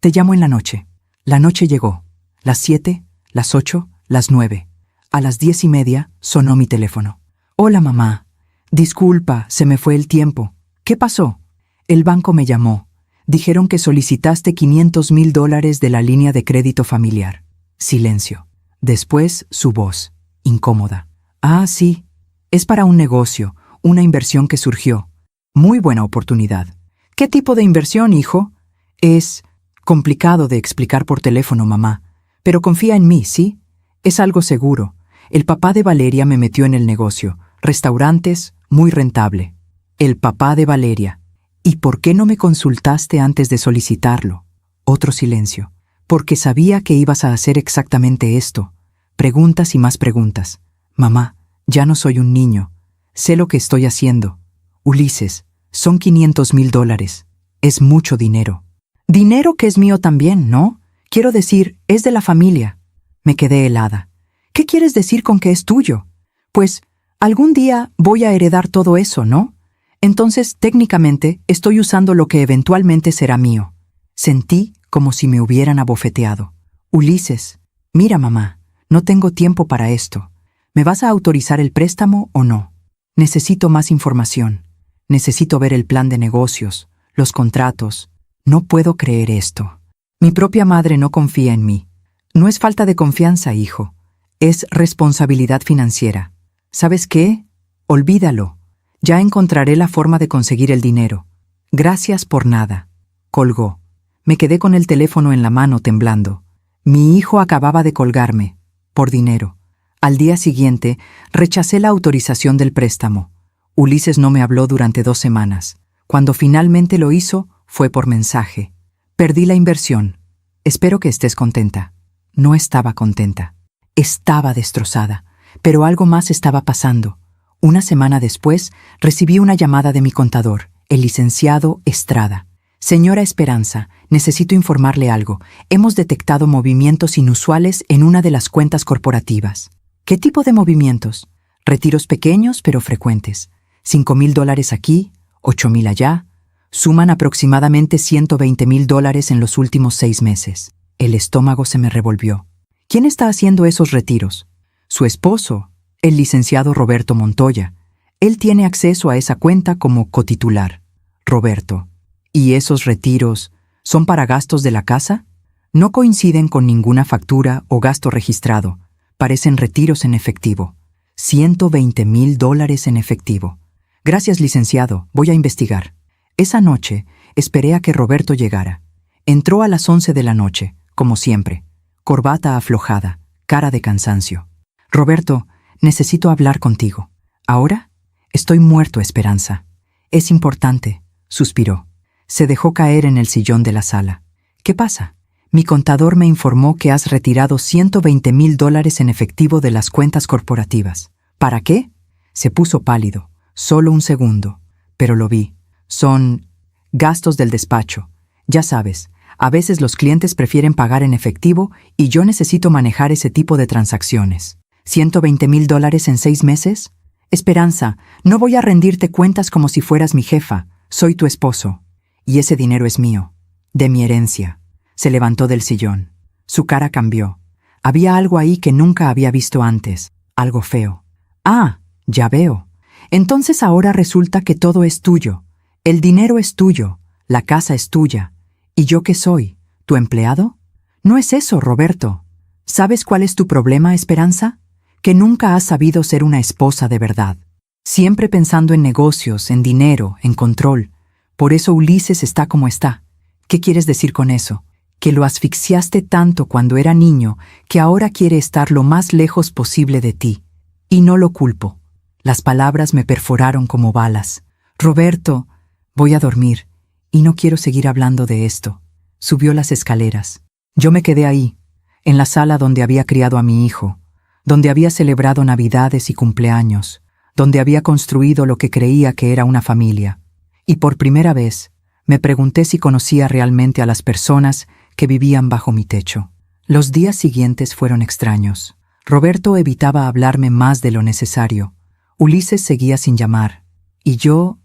te llamo en la noche. La noche llegó. Las 7, las 8, las 9. A las 10:30 sonó mi teléfono. Hola, mamá. Disculpa, se me fue el tiempo. ¿Qué pasó? El banco me llamó. Dijeron que solicitaste $500,000 de la línea de crédito familiar. Silencio. Después, su voz, incómoda. Ah, sí. Es para un negocio, una inversión que surgió. Muy buena oportunidad. ¿Qué tipo de inversión, hijo? Es complicado de explicar por teléfono, mamá. Pero confía en mí, ¿sí? Es algo seguro. El papá de Valeria me metió en el negocio. Restaurantes, muy rentable. El papá de Valeria. ¿Y por qué no me consultaste antes de solicitarlo? Otro silencio. Porque sabía que ibas a hacer exactamente esto. Preguntas y más preguntas. Mamá, ya no soy un niño. Sé lo que estoy haciendo. Ulises, son $500,000. Es mucho dinero. Dinero que es mío también, ¿no? Quiero decir, es de la familia. Me quedé helada. ¿Qué quieres decir con que es tuyo? Pues, algún día voy a heredar todo eso, ¿no? Entonces, técnicamente, estoy usando lo que eventualmente será mío. Sentí como si me hubieran abofeteado. Ulises, mira, mamá, no tengo tiempo para esto. ¿Me vas a autorizar el préstamo o no? Necesito más información. Necesito ver el plan de negocios, los contratos. No puedo creer esto. Mi propia madre no confía en mí. No es falta de confianza, hijo. Es responsabilidad financiera. ¿Sabes qué? Olvídalo. Ya encontraré la forma de conseguir el dinero. Gracias por nada. Colgó. Me quedé con el teléfono en la mano temblando. Mi hijo acababa de colgarme. Por dinero. Al día siguiente, rechacé la autorización del préstamo. Ulises no me habló durante 2 semanas. Cuando finalmente lo hizo, fue por mensaje. Perdí la inversión. Espero que estés contenta. No estaba contenta. Estaba destrozada. Pero algo más estaba pasando. Una semana después, recibí una llamada de mi contador, el licenciado Estrada. Señora Esperanza, necesito informarle algo. Hemos detectado movimientos inusuales en una de las cuentas corporativas. ¿Qué tipo de movimientos? Retiros pequeños pero frecuentes. $5,000 aquí, $8,000 allá. Suman aproximadamente $120,000 en los últimos 6 meses. El estómago se me revolvió. ¿Quién está haciendo esos retiros? Su esposo, el licenciado Roberto Montoya. Él tiene acceso a esa cuenta como cotitular. Roberto. ¿Y esos retiros son para gastos de la casa? No coinciden con ninguna factura o gasto registrado. Parecen retiros en efectivo. $120,000 en efectivo. Gracias, licenciado. Voy a investigar. Esa noche esperé a que Roberto llegara. Entró a las 11 de la noche, como siempre. Corbata aflojada, cara de cansancio. Roberto, necesito hablar contigo. ¿Ahora? Estoy muerto, Esperanza. Es importante, suspiró. Se dejó caer en el sillón de la sala. ¿Qué pasa? Mi contador me informó que has retirado $120,000 en efectivo de las cuentas corporativas. ¿Para qué? Se puso pálido. Solo un segundo. Pero lo vi. Son gastos del despacho. Ya sabes, a veces los clientes prefieren pagar en efectivo y yo necesito manejar ese tipo de transacciones. ¿$120,000 en 6 meses? Esperanza, no voy a rendirte cuentas como si fueras mi jefa. Soy tu esposo. Y ese dinero es mío. De mi herencia. Se levantó del sillón. Su cara cambió. Había algo ahí que nunca había visto antes. Algo feo. Ah, ya veo. Entonces ahora resulta que todo es tuyo. El dinero es tuyo. La casa es tuya. ¿Y yo qué soy? ¿Tu empleado? No es eso, Roberto. ¿Sabes cuál es tu problema, Esperanza? Que nunca has sabido ser una esposa de verdad. Siempre pensando en negocios, en dinero, en control. Por eso Ulises está como está. ¿Qué quieres decir con eso? Que lo asfixiaste tanto cuando era niño que ahora quiere estar lo más lejos posible de ti. Y no lo culpo. Las palabras me perforaron como balas. Roberto, voy a dormir, y no quiero seguir hablando de esto. Subió las escaleras. Yo me quedé ahí, en la sala donde había criado a mi hijo, donde había celebrado Navidades y cumpleaños, donde había construido lo que creía que era una familia. Y por primera vez, me pregunté si conocía realmente a las personas que vivían bajo mi techo. Los días siguientes fueron extraños. Roberto evitaba hablarme más de lo necesario. Ulises seguía sin llamar. Y yo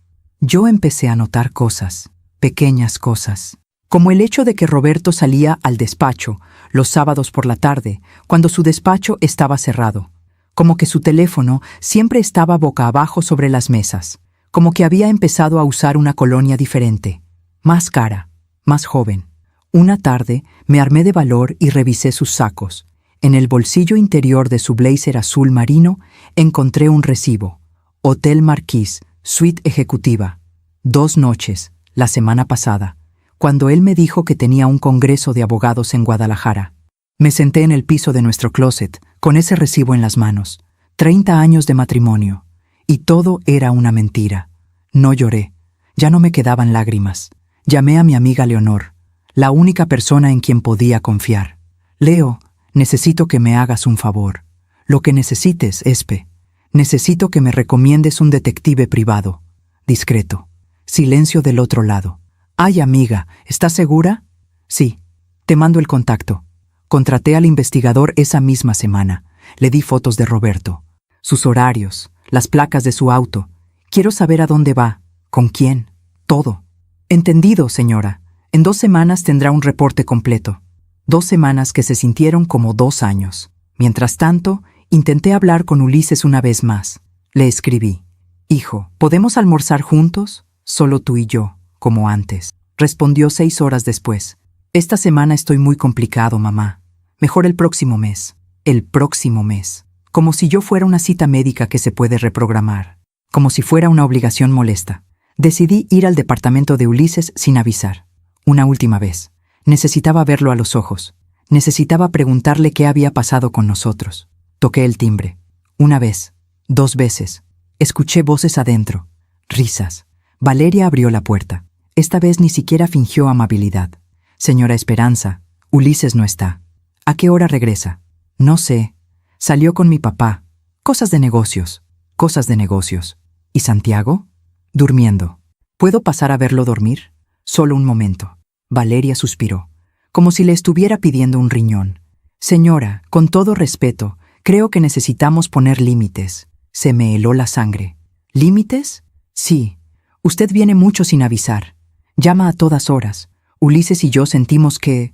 empecé a notar cosas, pequeñas cosas. Como el hecho de que Roberto salía al despacho los sábados por la tarde, cuando su despacho estaba cerrado. Como que su teléfono siempre estaba boca abajo sobre las mesas. Como que había empezado a usar una colonia diferente. Más cara, más joven. Una tarde me armé de valor y revisé sus sacos. En el bolsillo interior de su blazer azul marino encontré un recibo. Hotel Marquis, suite ejecutiva. 2 noches, la semana pasada, cuando él me dijo que tenía un congreso de abogados en Guadalajara. Me senté en el piso de nuestro closet, con ese recibo en las manos. 30 años de matrimonio. Y todo era una mentira. No lloré. Ya no me quedaban lágrimas. Llamé a mi amiga Leonor, la única persona en quien podía confiar. Leo, necesito que me hagas un favor. Lo que necesites, Espe. Necesito que me recomiendes un detective privado. Discreto. Silencio del otro lado. Ay, amiga, ¿estás segura? Sí. Te mando el contacto. Contraté al investigador esa misma semana. Le di fotos de Roberto. Sus horarios, las placas de su auto. Quiero saber a dónde va, con quién, todo. Entendido, señora. En 2 semanas tendrá un reporte completo. 2 semanas que se sintieron como 2 años. Mientras tanto, intenté hablar con Ulises una vez más. Le escribí. Hijo, ¿podemos almorzar juntos? Solo tú y yo, como antes. Respondió 6 horas después. Esta semana estoy muy complicado, mamá. Mejor el próximo mes. El próximo mes. Como si yo fuera una cita médica que se puede reprogramar. Como si fuera una obligación molesta. Decidí ir al departamento de Ulises sin avisar. Una última vez. Necesitaba verlo a los ojos. Necesitaba preguntarle qué había pasado con nosotros. Toqué el timbre. 1 vez. 2 veces. Escuché voces adentro. Risas. Valeria abrió la puerta. Esta vez ni siquiera fingió amabilidad. Señora Esperanza, Ulises no está. ¿A qué hora regresa? No sé. Salió con mi papá. Cosas de negocios. Cosas de negocios. ¿Y Santiago? Durmiendo. ¿Puedo pasar a verlo dormir? Solo un momento. Valeria suspiró, como si le estuviera pidiendo un riñón. Señora, con todo respeto, creo que necesitamos poner límites. Se me heló la sangre. ¿Límites? Sí. Usted viene mucho sin avisar. Llama a todas horas. Ulises y yo sentimos que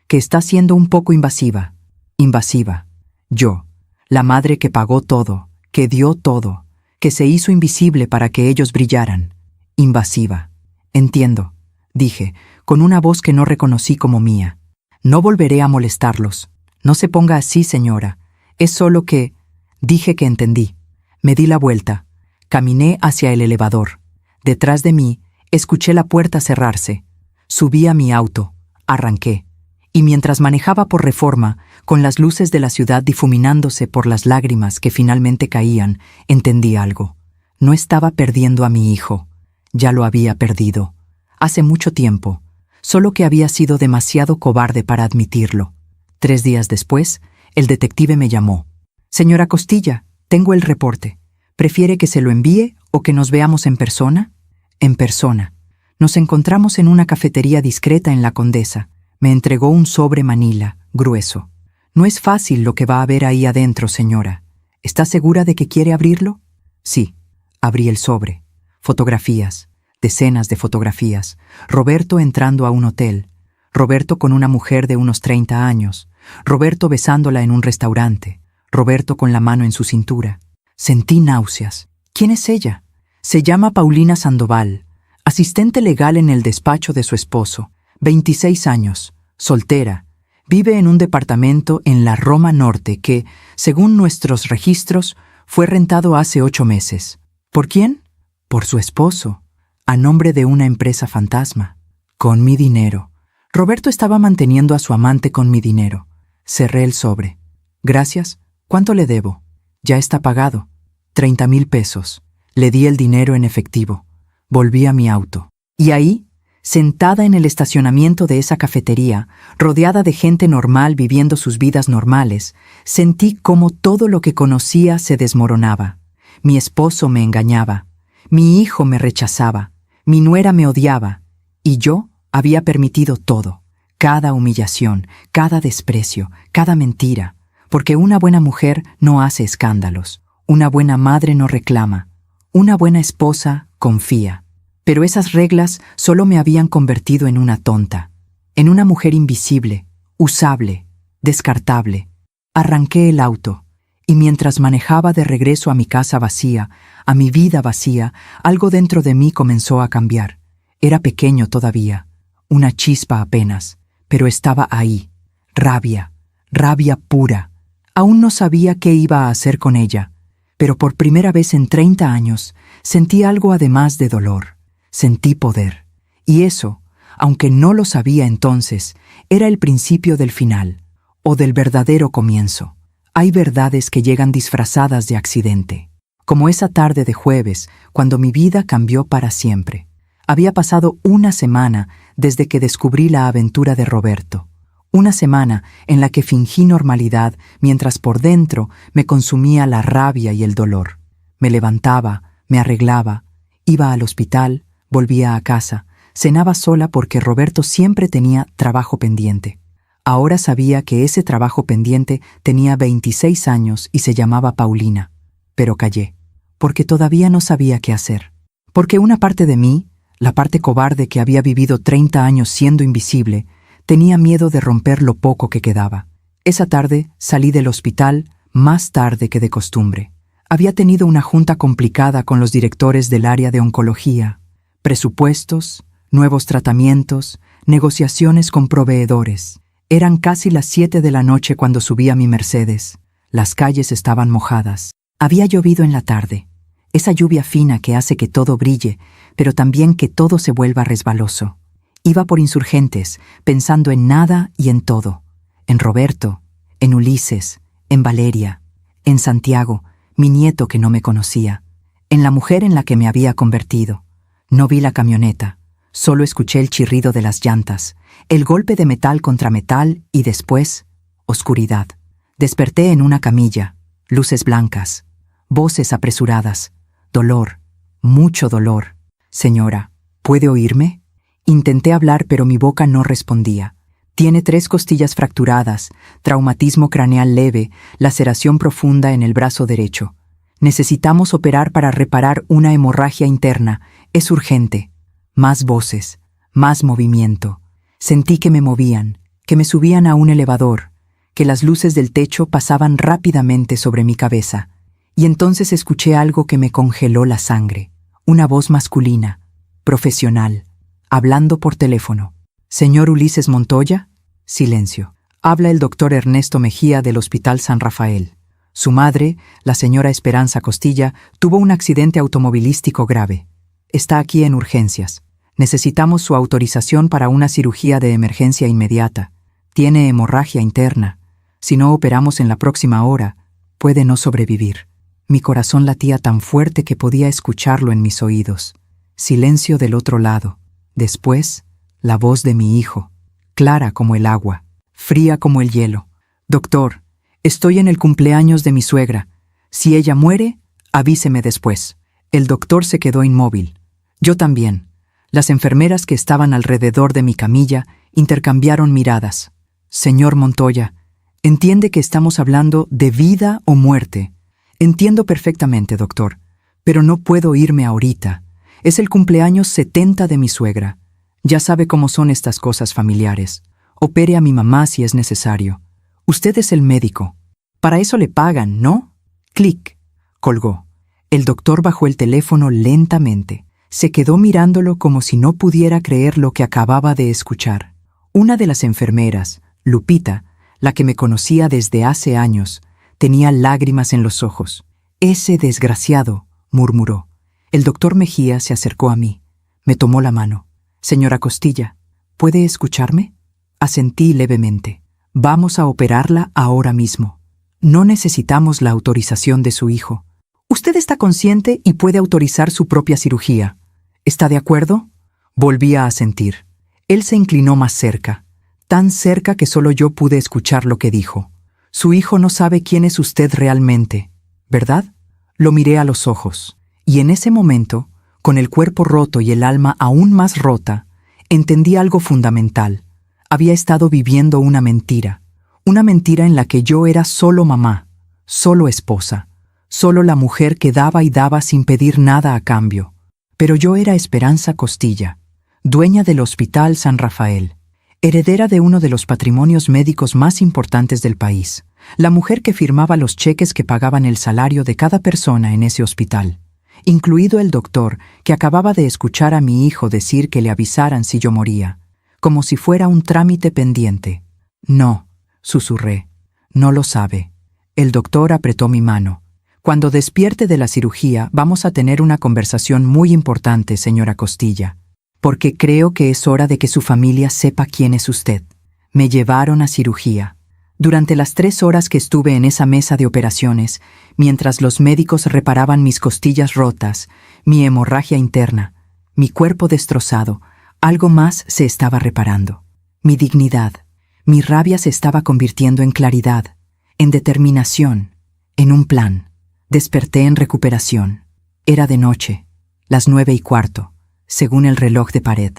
está siendo un poco invasiva. Invasiva. Yo, la madre que pagó todo, que dio todo, que se hizo invisible para que ellos brillaran. Invasiva. Entiendo, dije, con una voz que no reconocí como mía. No volveré a molestarlos. No se ponga así, señora. Es solo que... Dije que entendí. Me di la vuelta. Caminé hacia el elevador. Detrás de mí, escuché la puerta cerrarse. Subí a mi auto. Arranqué. Y mientras manejaba por Reforma, con las luces de la ciudad difuminándose por las lágrimas que finalmente caían, entendí algo. No estaba perdiendo a mi hijo. Ya lo había perdido. Hace mucho tiempo. Solo que había sido demasiado cobarde para admitirlo. 3 días después, el detective me llamó. Señora Costilla, tengo el reporte. ¿Prefiere que se lo envíe o que nos veamos en persona? En persona. Nos encontramos en una cafetería discreta en La Condesa. Me entregó un sobre manila, grueso. No es fácil lo que va a haber ahí adentro, señora. ¿Está segura de que quiere abrirlo? Sí. Abrí el sobre. Fotografías. Decenas de fotografías. Roberto entrando a un hotel. Roberto con una mujer de unos 30 años. Roberto besándola en un restaurante. Roberto con la mano en su cintura. Sentí náuseas. ¿Quién es ella? Se llama Paulina Sandoval, asistente legal en el despacho de su esposo. 26 años, soltera. Vive en un departamento en la Roma Norte que, según nuestros registros, fue rentado hace 8 meses. ¿Por quién? Por su esposo, a nombre de una empresa fantasma. Con mi dinero. Roberto estaba manteniendo a su amante con mi dinero. Cerré el sobre. Gracias. ¿Cuánto le debo? Ya está pagado. 30,000 pesos. Le di el dinero en efectivo. Volví a mi auto. Y ahí, sentada en el estacionamiento de esa cafetería, rodeada de gente normal viviendo sus vidas normales, sentí cómo todo lo que conocía se desmoronaba. Mi esposo me engañaba, mi hijo me rechazaba, mi nuera me odiaba, y yo había permitido todo, cada humillación, cada desprecio, cada mentira, porque una buena mujer no hace escándalos, una buena madre no reclama, una buena esposa confía. Pero esas reglas solo me habían convertido en una tonta, en una mujer invisible, usable, descartable. Arranqué el auto, y mientras manejaba de regreso a mi casa vacía, a mi vida vacía, algo dentro de mí comenzó a cambiar. Era pequeño todavía, una chispa apenas, pero estaba ahí. Rabia, rabia pura. Aún no sabía qué iba a hacer con ella, pero por primera vez en 30 años sentí algo además de dolor. Sentí poder, y eso, aunque no lo sabía entonces, era el principio del final, o del verdadero comienzo. Hay verdades que llegan disfrazadas de accidente, como esa tarde de jueves, cuando mi vida cambió para siempre. Había pasado una semana desde que descubrí la aventura de Roberto, una semana en la que fingí normalidad mientras por dentro me consumía la rabia y el dolor. Me levantaba, me arreglaba, iba al hospital, volvía a casa, cenaba sola porque Roberto siempre tenía trabajo pendiente. Ahora sabía que ese trabajo pendiente tenía 26 años y se llamaba Paulina. Pero callé, porque todavía no sabía qué hacer. Porque una parte de mí, la parte cobarde que había vivido 30 años siendo invisible, tenía miedo de romper lo poco que quedaba. Esa tarde salí del hospital más tarde que de costumbre. Había tenido una junta complicada con los directores del área de oncología. Presupuestos, nuevos tratamientos, negociaciones con proveedores. Eran casi las 7 de la noche cuando subí a mi Mercedes. Las calles estaban mojadas. Había llovido en la tarde. Esa lluvia fina que hace que todo brille, pero también que todo se vuelva resbaloso. Iba por Insurgentes, pensando en nada y en todo. En Roberto, en Ulises, en Valeria, en Santiago, mi nieto que no me conocía, en la mujer en la que me había convertido. No vi la camioneta, solo escuché el chirrido de las llantas, el golpe de metal contra metal y después, oscuridad. Desperté en una camilla, luces blancas, voces apresuradas, dolor, mucho dolor. Señora, ¿puede oírme? Intenté hablar pero mi boca no respondía. Tiene 3 costillas fracturadas, traumatismo craneal leve, laceración profunda en el brazo derecho. Necesitamos operar para reparar una hemorragia interna. Es urgente. Más voces, más movimiento. Sentí que me movían, que me subían a un elevador, que las luces del techo pasaban rápidamente sobre mi cabeza. Y entonces escuché algo que me congeló la sangre. Una voz masculina, profesional, hablando por teléfono. «¿Señor Ulises Montoya?» Silencio. Habla el doctor Ernesto Mejía del Hospital San Rafael. Su madre, la señora Esperanza Costilla, tuvo un accidente automovilístico grave. Está aquí en urgencias. Necesitamos su autorización para una cirugía de emergencia inmediata. Tiene hemorragia interna. Si no operamos en la próxima hora, puede no sobrevivir. Mi corazón latía tan fuerte que podía escucharlo en mis oídos. Silencio del otro lado. Después, la voz de mi hijo, clara como el agua, fría como el hielo. «Doctor, estoy en el cumpleaños de mi suegra. Si ella muere, avíseme después». El doctor se quedó inmóvil. Yo también. Las enfermeras que estaban alrededor de mi camilla intercambiaron miradas. «Señor Montoya, entiende que estamos hablando de vida o muerte». «Entiendo perfectamente, doctor, pero no puedo irme ahorita. Es el cumpleaños 70 de mi suegra. Ya sabe cómo son estas cosas familiares. Opere a mi mamá si es necesario. Usted es el médico. Para eso le pagan, ¿no?» Clic. Colgó. El doctor bajó el teléfono lentamente. Se quedó mirándolo como si no pudiera creer lo que acababa de escuchar. Una de las enfermeras, Lupita, la que me conocía desde hace años, tenía lágrimas en los ojos. «Ese desgraciado», murmuró. El doctor Mejía se acercó a mí. Me tomó la mano. «Señora Costilla, ¿puede escucharme?» Asentí levemente. «Vamos a operarla ahora mismo. No necesitamos la autorización de su hijo. Usted está consciente y puede autorizar su propia cirugía. ¿Está de acuerdo? Volví a asentir. Él se inclinó más cerca, tan cerca que solo yo pude escuchar lo que dijo. Su hijo no sabe quién es usted realmente, ¿verdad? Lo miré a los ojos, y en ese momento, con el cuerpo roto y el alma aún más rota, entendí algo fundamental. Había estado viviendo una mentira en la que yo era solo mamá, solo esposa, solo la mujer que daba y daba sin pedir nada a cambio. Pero yo era Esperanza Costilla, dueña del Hospital San Rafael, heredera de uno de los patrimonios médicos más importantes del país, la mujer que firmaba los cheques que pagaban el salario de cada persona en ese hospital, incluido el doctor que acababa de escuchar a mi hijo decir que le avisaran si yo moría, como si fuera un trámite pendiente. No, susurré, no lo sabe. El doctor apretó mi mano. Cuando despierte de la cirugía, vamos a tener una conversación muy importante, señora Costilla, porque creo que es hora de que su familia sepa quién es usted. Me llevaron a cirugía. Durante las 3 horas que estuve en esa mesa de operaciones, mientras los médicos reparaban mis costillas rotas, mi hemorragia interna, mi cuerpo destrozado, algo más se estaba reparando. Mi dignidad, mi rabia se estaba convirtiendo en claridad, en determinación, en un plan. Desperté en recuperación. Era de noche, las 9:15, según el reloj de pared.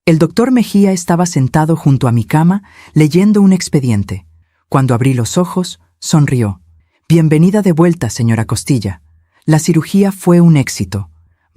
El doctor Mejía estaba sentado junto a mi cama, leyendo un expediente. Cuando abrí los ojos, sonrió. Bienvenida de vuelta, señora Costilla. La cirugía fue un éxito.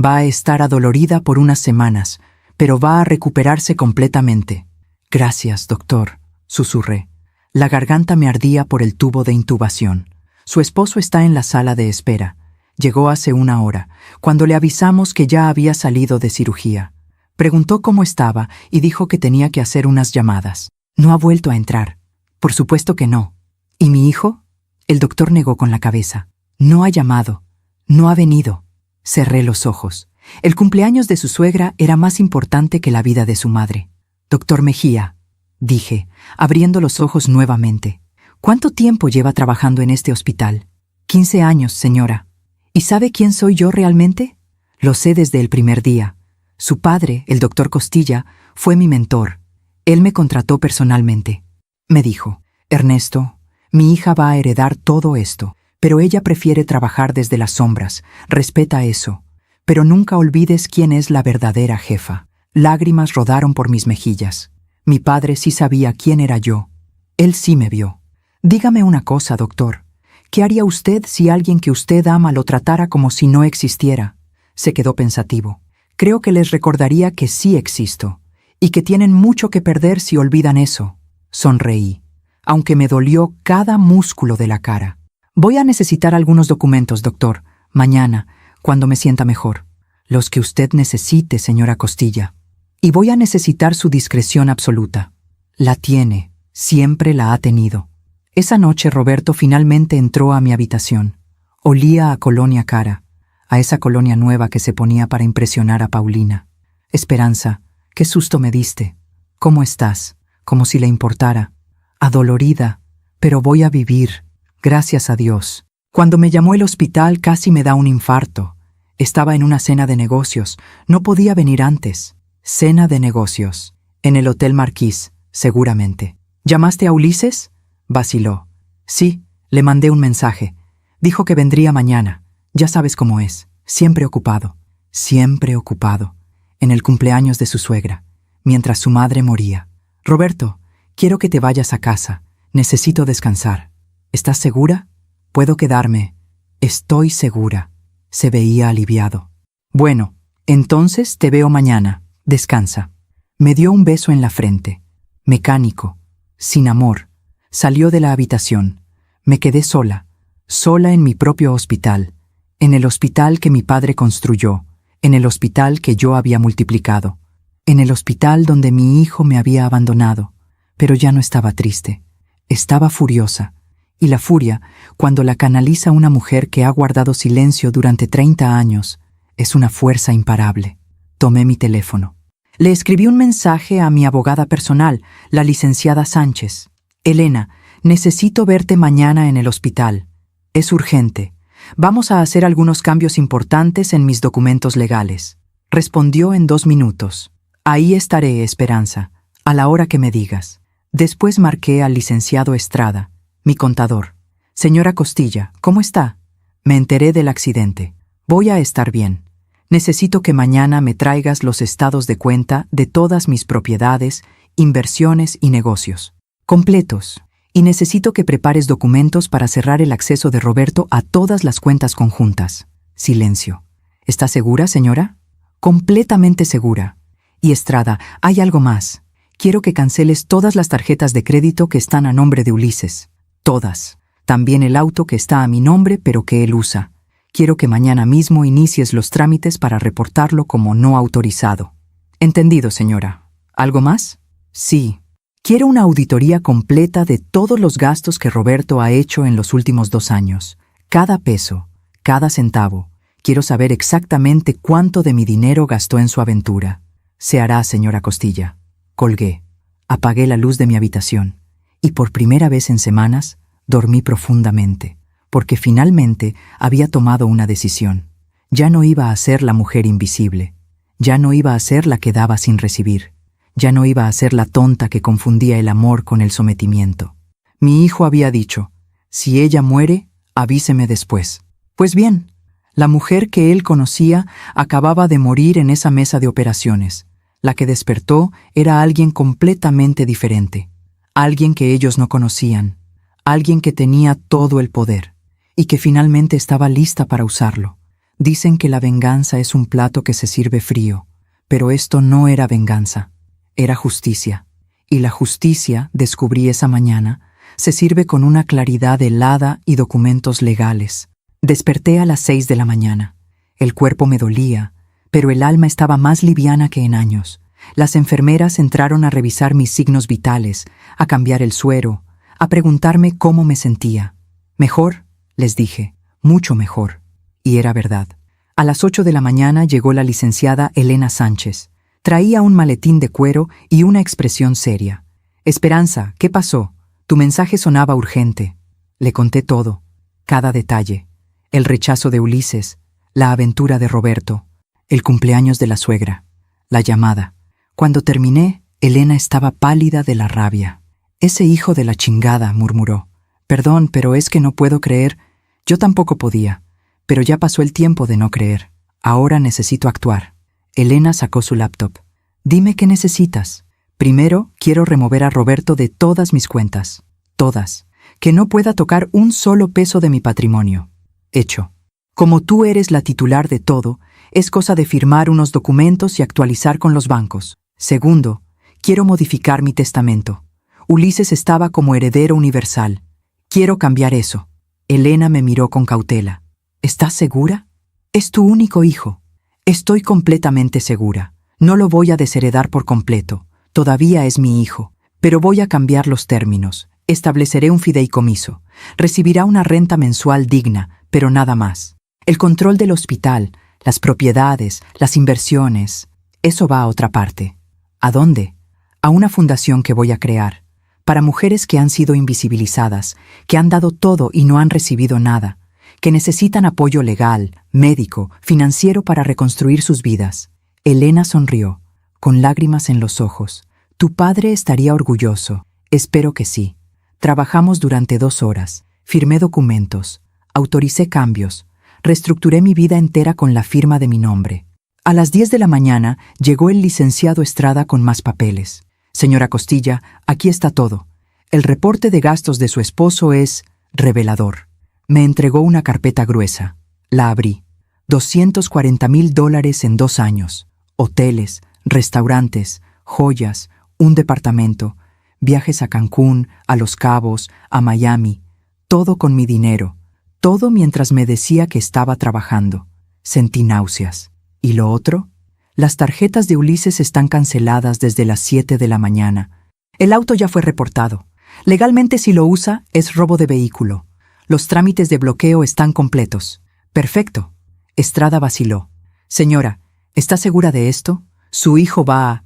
Va a estar adolorida por unas semanas, pero va a recuperarse completamente. Gracias, doctor, susurré. La garganta me ardía por el tubo de intubación. Su esposo está en la sala de espera. Llegó hace 1 hora, cuando le avisamos que ya había salido de cirugía. Preguntó cómo estaba y dijo que tenía que hacer unas llamadas. No ha vuelto a entrar. Por supuesto que no. ¿Y mi hijo? El doctor negó con la cabeza. No ha llamado. No ha venido. Cerré los ojos. El cumpleaños de su suegra era más importante que la vida de su madre. Doctor Mejía, dije, abriendo los ojos nuevamente. ¿Cuánto tiempo lleva trabajando en este hospital? 15 años, señora. ¿Y sabe quién soy yo realmente? Lo sé desde el primer día. Su padre, el doctor Costilla, fue mi mentor. Él me contrató personalmente. Me dijo, Ernesto, mi hija va a heredar todo esto, pero ella prefiere trabajar desde las sombras. Respeta eso. Pero nunca olvides quién es la verdadera jefa. Lágrimas rodaron por mis mejillas. Mi padre sí sabía quién era yo. Él sí me vio. Dígame una cosa, doctor. ¿Qué haría usted si alguien que usted ama lo tratara como si no existiera? Se quedó pensativo. Creo que les recordaría que sí existo, y que tienen mucho que perder si olvidan eso. Sonreí, aunque me dolió cada músculo de la cara. Voy a necesitar algunos documentos, doctor, mañana, cuando me sienta mejor. Los que usted necesite, señora Costilla. Y voy a necesitar su discreción absoluta. La tiene, siempre la ha tenido. Esa noche Roberto finalmente entró a mi habitación. Olía a colonia cara, a esa colonia nueva que se ponía para impresionar a Paulina. Esperanza, qué susto me diste. ¿Cómo estás? Como si le importara. Adolorida, pero voy a vivir, gracias a Dios. Cuando me llamó el hospital casi me da un infarto. Estaba en una cena de negocios, no podía venir antes. Cena de negocios, en el Hotel Marquis, seguramente. ¿Llamaste a Ulises? Vaciló. Sí, le mandé un mensaje. Dijo que vendría mañana. Ya sabes cómo es. Siempre ocupado. Siempre ocupado. En el cumpleaños de su suegra, mientras su madre moría. Roberto, quiero que te vayas a casa. Necesito descansar. ¿Estás segura? Puedo quedarme. Estoy segura. Se veía aliviado. Bueno, entonces te veo mañana. Descansa. Me dio un beso en la frente. Mecánico. Sin amor. Salió de la habitación. Me quedé sola. Sola en mi propio hospital. En el hospital que mi padre construyó. En el hospital que yo había multiplicado. En el hospital donde mi hijo me había abandonado. Pero ya no estaba triste. Estaba furiosa. Y la furia, cuando la canaliza una mujer que ha guardado silencio durante 30 años, es una fuerza imparable. Tomé mi teléfono. Le escribí un mensaje a mi abogada personal, la licenciada Sánchez. Elena, necesito verte mañana en el hospital. Es urgente. Vamos a hacer algunos cambios importantes en mis documentos legales. Respondió en 2 minutos. Ahí estaré, Esperanza, a la hora que me digas. Después marqué al licenciado Estrada, mi contador. Señora Costilla, ¿cómo está? Me enteré del accidente. Voy a estar bien. Necesito que mañana me traigas los estados de cuenta de todas mis propiedades, inversiones y negocios. Completos. Y necesito que prepares documentos para cerrar el acceso de Roberto a todas las cuentas conjuntas. Silencio. ¿Está segura, señora? Completamente segura. Y Estrada, hay algo más. Quiero que canceles todas las tarjetas de crédito que están a nombre de Ulises. Todas. También el auto que está a mi nombre pero que él usa. Quiero que mañana mismo inicies los trámites para reportarlo como no autorizado. Entendido, señora. ¿Algo más? Sí. Quiero una auditoría completa de todos los gastos que Roberto ha hecho en los últimos 2 años. Cada peso, cada centavo. Quiero saber exactamente cuánto de mi dinero gastó en su aventura. Se hará, señora Costilla. Colgué. Apagué la luz de mi habitación. Y por primera vez en semanas, dormí profundamente. Porque finalmente había tomado una decisión. Ya no iba a ser la mujer invisible. Ya no iba a ser la que daba sin recibir. Ya no iba a ser la tonta que confundía el amor con el sometimiento. Mi hijo había dicho, si ella muere, avíseme después. Pues bien, la mujer que él conocía acababa de morir en esa mesa de operaciones. La que despertó era alguien completamente diferente. Alguien que ellos no conocían. Alguien que tenía todo el poder. Y que finalmente estaba lista para usarlo. Dicen que la venganza es un plato que se sirve frío, pero esto no era venganza, era justicia. Y la justicia, descubrí esa mañana, se sirve con una claridad helada y documentos legales. Desperté a las 6 de la mañana. El cuerpo me dolía, pero el alma estaba más liviana que en años. Las enfermeras entraron a revisar mis signos vitales, a cambiar el suero, a preguntarme cómo me sentía. Mejor, les dije, mucho mejor. Y era verdad. A las 8 de la mañana llegó la licenciada Elena Sánchez. Traía un maletín de cuero y una expresión seria. Esperanza, ¿qué pasó? Tu mensaje sonaba urgente. Le conté todo, cada detalle. El rechazo de Ulises, la aventura de Roberto, el cumpleaños de la suegra, la llamada. Cuando terminé, Elena estaba pálida de la rabia. Ese hijo de la chingada, murmuró. Perdón, pero es que no puedo creer. Yo tampoco podía, pero ya pasó el tiempo de no creer. Ahora necesito actuar. Elena sacó su laptop. Dime qué necesitas. Primero, quiero remover a Roberto de todas mis cuentas. Todas. Que no pueda tocar un solo peso de mi patrimonio. Hecho. Como tú eres la titular de todo, es cosa de firmar unos documentos y actualizar con los bancos. Segundo, quiero modificar mi testamento. Ulises estaba como heredero universal. Quiero cambiar eso. Elena me miró con cautela. ¿Estás segura? Es tu único hijo. Estoy completamente segura. No lo voy a desheredar por completo. Todavía es mi hijo. Pero voy a cambiar los términos. Estableceré un fideicomiso. Recibirá una renta mensual digna, pero nada más. El control del hospital, las propiedades, las inversiones, eso va a otra parte. ¿A dónde? A una fundación que voy a crear. Para mujeres que han sido invisibilizadas, que han dado todo y no han recibido nada, que necesitan apoyo legal, médico, financiero para reconstruir sus vidas. Elena sonrió, con lágrimas en los ojos. Tu padre estaría orgulloso. Espero que sí. Trabajamos durante 2 horas, firmé documentos, autoricé cambios, reestructuré mi vida entera con la firma de mi nombre. A las 10 de la mañana llegó el licenciado Estrada con más papeles. Señora Costilla, aquí está todo. El reporte de gastos de su esposo es revelador. Me entregó una carpeta gruesa. La abrí. $240,000 en 2 años. Hoteles, restaurantes, joyas, un departamento, viajes a Cancún, a Los Cabos, a Miami. Todo con mi dinero. Todo mientras me decía que estaba trabajando. Sentí náuseas. ¿Y lo otro? Las tarjetas de Ulises están canceladas desde las 7 de la mañana. El auto ya fue reportado. Legalmente, si lo usa, es robo de vehículo. Los trámites de bloqueo están completos. Perfecto. Estrada vaciló. Señora, ¿está segura de esto? Su hijo va a...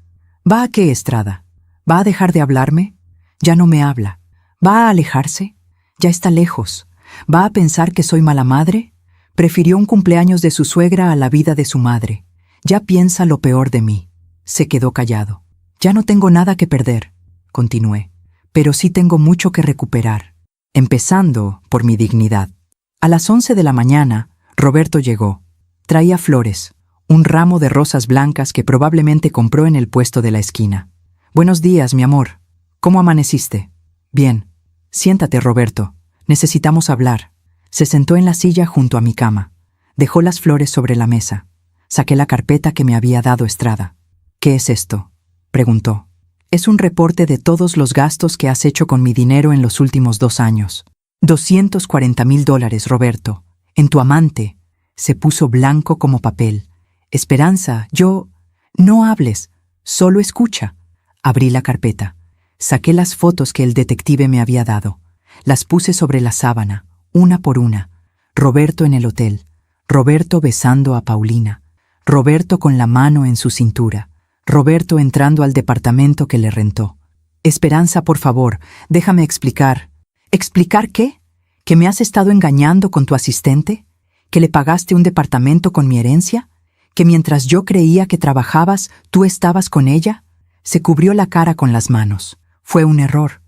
¿Va a qué, Estrada? ¿Va a dejar de hablarme? Ya no me habla. ¿Va a alejarse? Ya está lejos. ¿Va a pensar que soy mala madre? Prefirió un cumpleaños de su suegra a la vida de su madre. Ya piensa lo peor de mí. Se quedó callado. Ya no tengo nada que perder, continué, pero sí tengo mucho que recuperar, empezando por mi dignidad. A las 11 de la mañana, Roberto llegó. Traía flores, un ramo de rosas blancas que probablemente compró en el puesto de la esquina. Buenos días, mi amor. ¿Cómo amaneciste? Bien. Siéntate, Roberto. Necesitamos hablar. Se sentó en la silla junto a mi cama. Dejó las flores sobre la mesa. Saqué la carpeta que me había dado Estrada. ¿Qué es esto?, preguntó. Es un reporte de todos los gastos que has hecho con mi dinero en los últimos 2 años. $240,000, Roberto. En tu amante. Se puso blanco como papel. Esperanza, yo... No hables, solo escucha. Abrí la carpeta. Saqué las fotos que el detective me había dado. Las puse sobre la sábana, una por una. Roberto en el hotel. Roberto besando a Paulina. Roberto con la mano en su cintura. Roberto entrando al departamento que le rentó. Esperanza, por favor, déjame explicar. ¿Explicar qué? ¿Que me has estado engañando con tu asistente? ¿Que le pagaste un departamento con mi herencia? ¿Que mientras yo creía que trabajabas, tú estabas con ella? Se cubrió la cara con las manos. Fue un error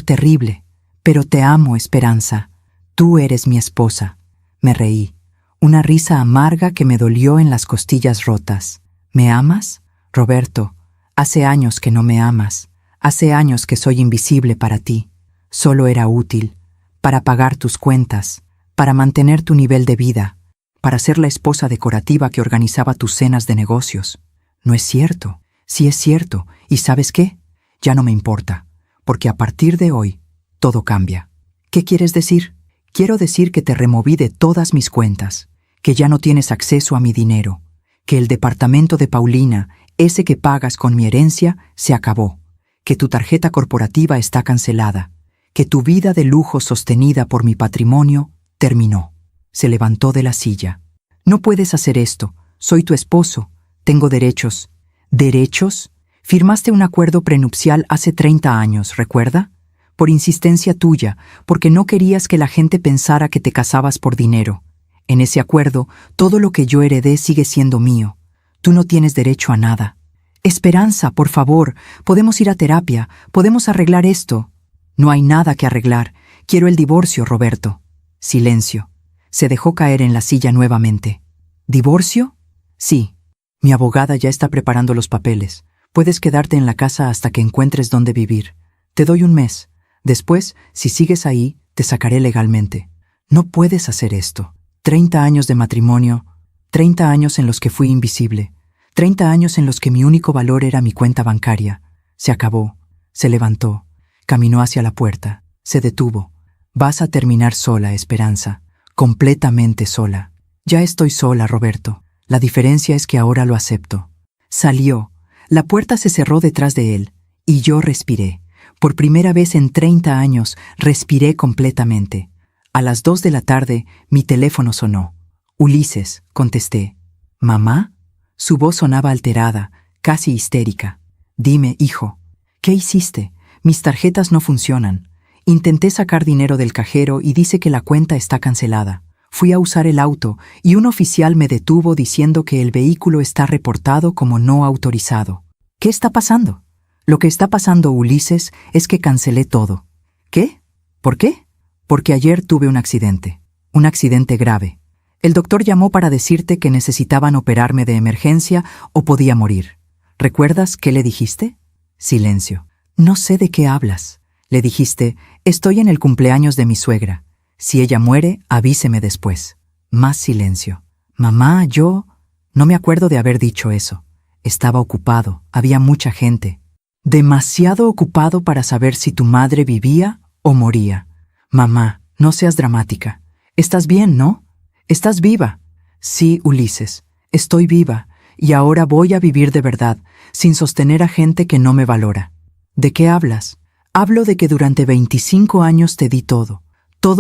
terrible. Pero te amo, Esperanza. Tú eres mi esposa. Me reí. Una risa amarga que me dolió en las costillas rotas. ¿Me amas? Roberto, hace años que no me amas. Hace años que soy invisible para ti. Solo era útil para pagar tus cuentas, para mantener tu nivel de vida, para ser la esposa decorativa que organizaba tus cenas de negocios. No es cierto. Sí es cierto. ¿Y sabes qué? Ya no me importa, porque a partir de hoy, todo cambia. ¿Qué quieres decir? Quiero decir que te removí de todas mis cuentas, que ya no tienes acceso a mi dinero, que el departamento de Paulina, ese que pagas con mi herencia, se acabó, que tu tarjeta corporativa está cancelada, que tu vida de lujo sostenida por mi patrimonio terminó. Se levantó de la silla. No puedes hacer esto. Soy tu esposo. Tengo derechos. ¿Derechos? Firmaste un acuerdo prenupcial hace 30 años, ¿recuerda? Por insistencia tuya, porque no querías que la gente pensara que te casabas por dinero. En ese acuerdo, todo lo que yo heredé sigue siendo mío. Tú no tienes derecho a nada. Esperanza, por favor, podemos ir a terapia, podemos arreglar esto. No hay nada que arreglar. Quiero el divorcio, Roberto. Silencio. Se dejó caer en la silla nuevamente. ¿Divorcio? Sí. Mi abogada ya está preparando los papeles. Puedes quedarte en la casa hasta que encuentres dónde vivir. Te doy un mes. Después, si sigues ahí, te sacaré legalmente. No puedes hacer esto. 30 años de matrimonio, 30 años en los que fui invisible, 30 años en los que mi único valor era mi cuenta bancaria. Se acabó. Se levantó. Caminó hacia la puerta. Se detuvo. Vas a terminar sola, Esperanza. Completamente sola. Ya estoy sola, Roberto. La diferencia es que ahora lo acepto. Salió. La puerta se cerró detrás de él. Y yo respiré. Por primera vez en 30 años, respiré completamente. A las 2 de la tarde, mi teléfono sonó. Ulises, contesté. ¿Mamá? Su voz sonaba alterada, casi histérica. Dime, hijo, ¿qué hiciste? Mis tarjetas no funcionan. Intenté sacar dinero del cajero y dice que la cuenta está cancelada. Fui a usar el auto y un oficial me detuvo diciendo que el vehículo está reportado como no autorizado. ¿Qué está pasando? Lo que está pasando, Ulises, es que cancelé todo. ¿Qué? ¿Por qué? Porque ayer tuve un accidente grave. El doctor llamó para decirte que necesitaban operarme de emergencia o podía morir. ¿Recuerdas qué le dijiste? Silencio. No sé de qué hablas. Le dijiste, estoy en el cumpleaños de mi suegra. Si ella muere, avíseme después. Más silencio. Mamá, yo... No me acuerdo de haber dicho eso. Estaba ocupado, había mucha gente. Demasiado ocupado para saber si tu madre vivía o moría. Mamá, no seas dramática. ¿Estás bien, no? ¿Estás viva? Sí, Ulises, estoy viva, y ahora voy a vivir de verdad, sin sostener a gente que no me valora. ¿De qué hablas? Hablo de que durante 25 años te di todo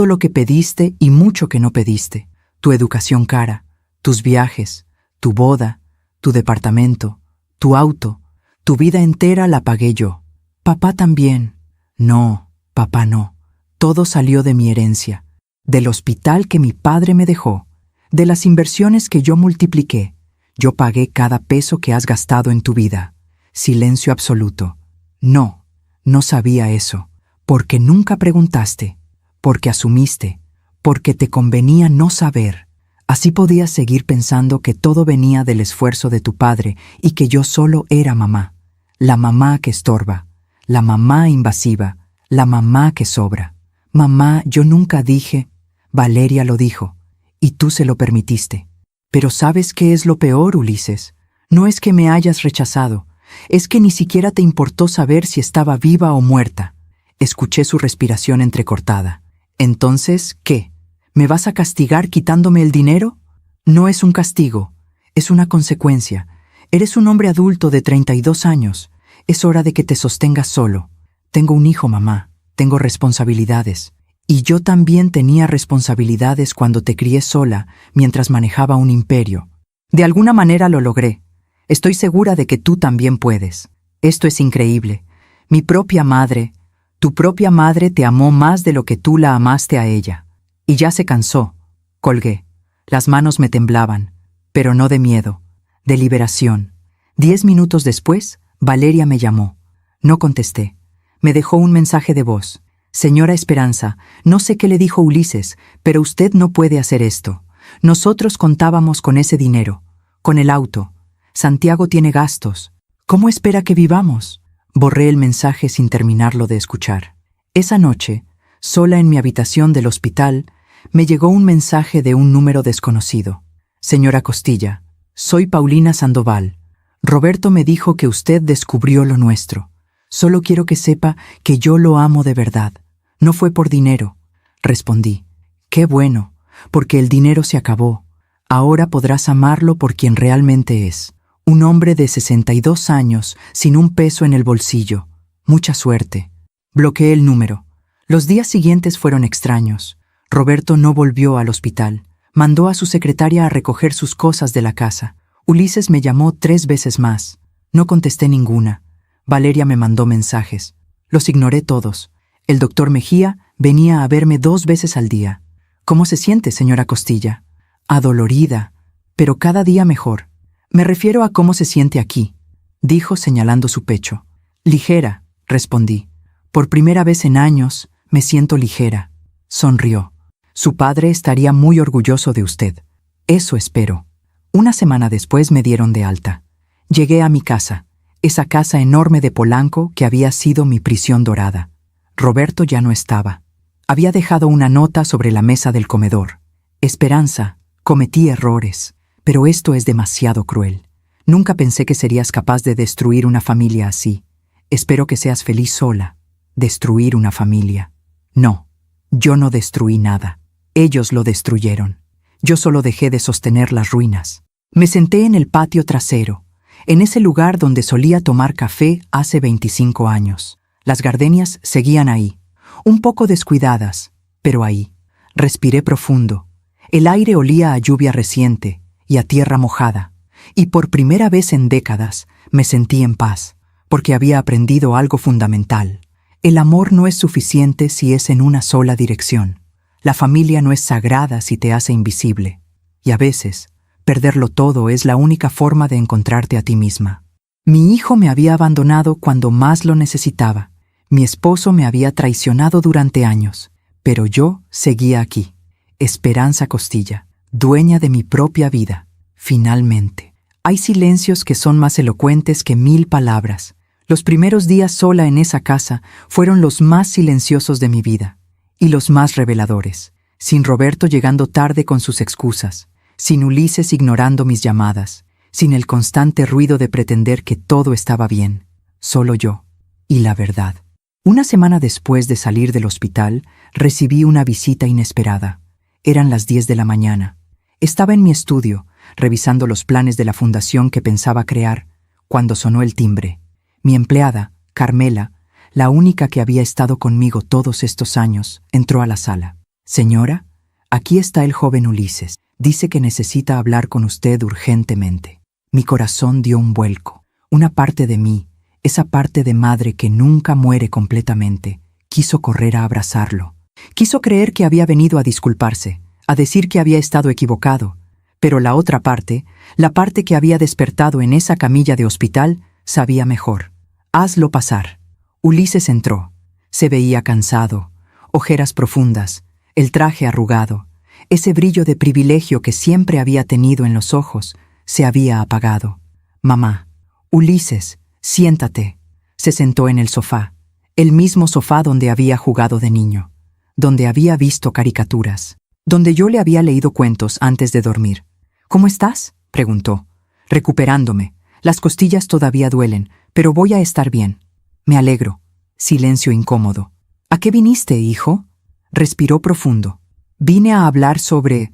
lo que pediste y mucho que no pediste. Tu educación cara, tus viajes, tu boda, tu departamento, tu auto, tu vida entera la pagué yo. Papá también. No, papá no. Todo salió de mi herencia, del hospital que mi padre me dejó. de las inversiones que yo multipliqué. Yo pagué cada peso que has gastado en tu vida. Silencio absoluto. No, no sabía eso, porque nunca preguntaste, porque asumiste, porque te convenía no saber. Así podías seguir pensando que todo venía del esfuerzo de tu padre y que yo solo era mamá. La mamá que estorba, la mamá invasiva, la mamá que sobra. Mamá, yo nunca dije, Valeria lo dijo, y tú se lo permitiste. Pero ¿sabes qué es lo peor, Ulises? No es que me hayas rechazado, es que ni siquiera te importó saber si estaba viva o muerta. Escuché su respiración entrecortada. Entonces, ¿qué? ¿Me vas a castigar quitándome el dinero? No es un castigo, es una consecuencia. Eres un hombre adulto de 32 años. Es hora de que te sostengas solo. Tengo un hijo, mamá. Tengo responsabilidades. Y yo también tenía responsabilidades cuando te crié sola, mientras manejaba un imperio. De alguna manera lo logré. Estoy segura de que tú también puedes. Esto es increíble. Mi propia madre, tu propia madre te amó más de lo que tú la amaste a ella. Y ya se cansó. Colgué. Las manos me temblaban, pero no de miedo, de liberación. 10 minutos después, Valeria me llamó. No contesté. Me dejó un mensaje de voz. Señora Esperanza, no sé qué le dijo Ulises, pero usted no puede hacer esto. Nosotros contábamos con ese dinero, con el auto. Santiago tiene gastos. ¿Cómo espera que vivamos? Borré el mensaje sin terminarlo de escuchar. Esa noche, sola en mi habitación del hospital, me llegó un mensaje de un número desconocido. Señora Costilla, soy Paulina Sandoval. Roberto me dijo que usted descubrió lo nuestro. Solo quiero que sepa que yo lo amo de verdad. No fue por dinero. Respondí. Qué bueno, porque el dinero se acabó. Ahora podrás amarlo por quien realmente es. Un hombre de 62 años, sin un peso en el bolsillo. Mucha suerte. Bloqueé el número. Los días siguientes fueron extraños. Roberto no volvió al hospital. Mandó a su secretaria a recoger sus cosas de la casa. Ulises me llamó 3 veces más. No contesté ninguna. Valeria me mandó mensajes. Los ignoré todos. El doctor Mejía venía a verme 2 veces al día. ¿Cómo se siente, señora Costilla? Adolorida, pero cada día mejor. Me refiero a cómo se siente aquí, dijo señalando su pecho. Ligera, respondí. Por primera vez en años, me siento ligera. Sonrió. Su padre estaría muy orgulloso de usted. Eso espero. Una semana después me dieron de alta. Llegué a mi casa, esa casa enorme de Polanco que había sido mi prisión dorada. Roberto ya no estaba. Había dejado una nota sobre la mesa del comedor. Esperanza, cometí errores, pero esto es demasiado cruel. Nunca pensé que serías capaz de destruir una familia así. Espero que seas feliz sola. Destruir una familia. No, yo no destruí nada. Ellos lo destruyeron. Yo solo dejé de sostener las ruinas. Me senté en el patio trasero, en ese lugar donde solía tomar café hace 25 años. Las gardenias seguían ahí, un poco descuidadas, pero ahí. Respiré profundo. El aire olía a lluvia reciente y a tierra mojada, y por primera vez en décadas me sentí en paz, porque había aprendido algo fundamental. El amor no es suficiente si es en una sola dirección. La familia no es sagrada si te hace invisible. Y a veces, perderlo todo es la única forma de encontrarte a ti misma. Mi hijo me había abandonado cuando más lo necesitaba. Mi esposo me había traicionado durante años, pero yo seguía aquí. Esperanza Costilla, dueña de mi propia vida. Finalmente. Hay silencios que son más elocuentes que 1000 palabras. Los primeros días sola en esa casa fueron los más silenciosos de mi vida, y los más reveladores. Sin Roberto llegando tarde con sus excusas, sin Ulises ignorando mis llamadas, sin el constante ruido de pretender que todo estaba bien. Solo yo. Y la verdad. Una semana después de salir del hospital, recibí una visita inesperada. Eran las 10 de la mañana. Estaba en mi estudio, revisando los planes de la fundación que pensaba crear, cuando sonó el timbre. Mi empleada, Carmela, la única que había estado conmigo todos estos años, entró a la sala. Señora, aquí está el joven Ulises. Dice que necesita hablar con usted urgentemente. Mi corazón dio un vuelco. Una parte de mí, esa parte de madre que nunca muere completamente, quiso correr a abrazarlo. Quiso creer que había venido a disculparse, a decir que había estado equivocado, pero la otra parte, la parte que había despertado en esa camilla de hospital, sabía mejor. Hazlo pasar. Ulises entró. Se veía cansado, ojeras profundas, el traje arrugado. Ese brillo de privilegio que siempre había tenido en los ojos se había apagado. Mamá, Ulises, siéntate. Se sentó en el sofá, el mismo sofá donde había jugado de niño, donde había visto caricaturas, donde yo le había leído cuentos antes de dormir. ¿Cómo estás?, preguntó. Recuperándome. Las costillas todavía duelen, pero voy a estar bien. Me alegro. Silencio incómodo. ¿A qué viniste, hijo? Respiró profundo. Vine a hablar sobre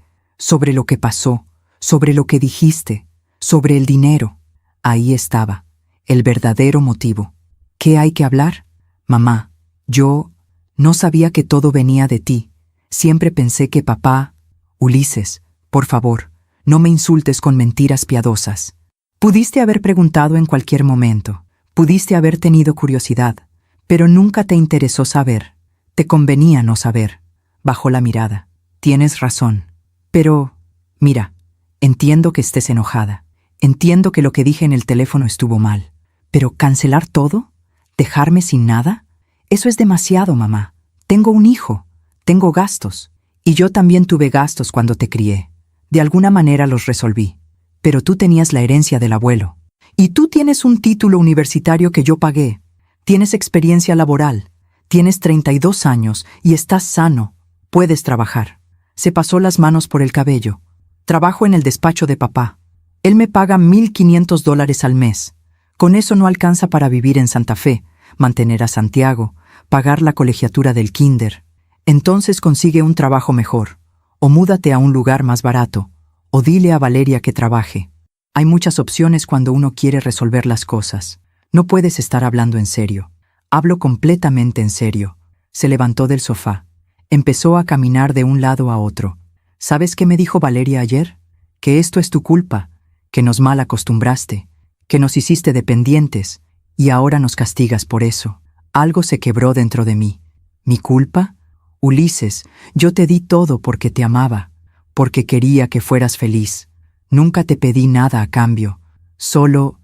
lo que pasó, sobre lo que dijiste, sobre el dinero. Ahí estaba, el verdadero motivo. ¿Qué hay que hablar? Mamá, yo no sabía que todo venía de ti. Siempre pensé que papá... Ulises, por favor, no me insultes con mentiras piadosas. Pudiste haber preguntado en cualquier momento, pudiste haber tenido curiosidad, pero nunca te interesó saber. Te convenía no saber. Bajó la mirada. Tienes razón. Pero, mira, entiendo que estés enojada. Entiendo que lo que dije en el teléfono estuvo mal. Pero ¿cancelar todo? ¿Dejarme sin nada? Eso es demasiado, mamá. Tengo un hijo. Tengo gastos. Y yo también tuve gastos cuando te crié. De alguna manera los resolví. Pero tú tenías la herencia del abuelo. Y tú tienes un título universitario que yo pagué. Tienes experiencia laboral. Tienes 32 años y estás sano. Puedes trabajar. Se pasó las manos por el cabello. Trabajo en el despacho de papá. Él me paga $1,500 al mes. Con eso no alcanza para vivir en Santa Fe, mantener a Santiago, pagar la colegiatura del kinder. Entonces consigue un trabajo mejor, o múdate a un lugar más barato, o dile a Valeria que trabaje. Hay muchas opciones cuando uno quiere resolver las cosas. No puedes estar hablando en serio. Hablo completamente en serio. Se levantó del sofá. Empezó a caminar de un lado a otro. ¿Sabes qué me dijo Valeria ayer? Que esto es tu culpa, que nos mal acostumbraste, que nos hiciste dependientes, y ahora nos castigas por eso. Algo se quebró dentro de mí. ¿Mi culpa? Ulises, yo te di todo porque te amaba, porque quería que fueras feliz. Nunca te pedí nada a cambio. Solo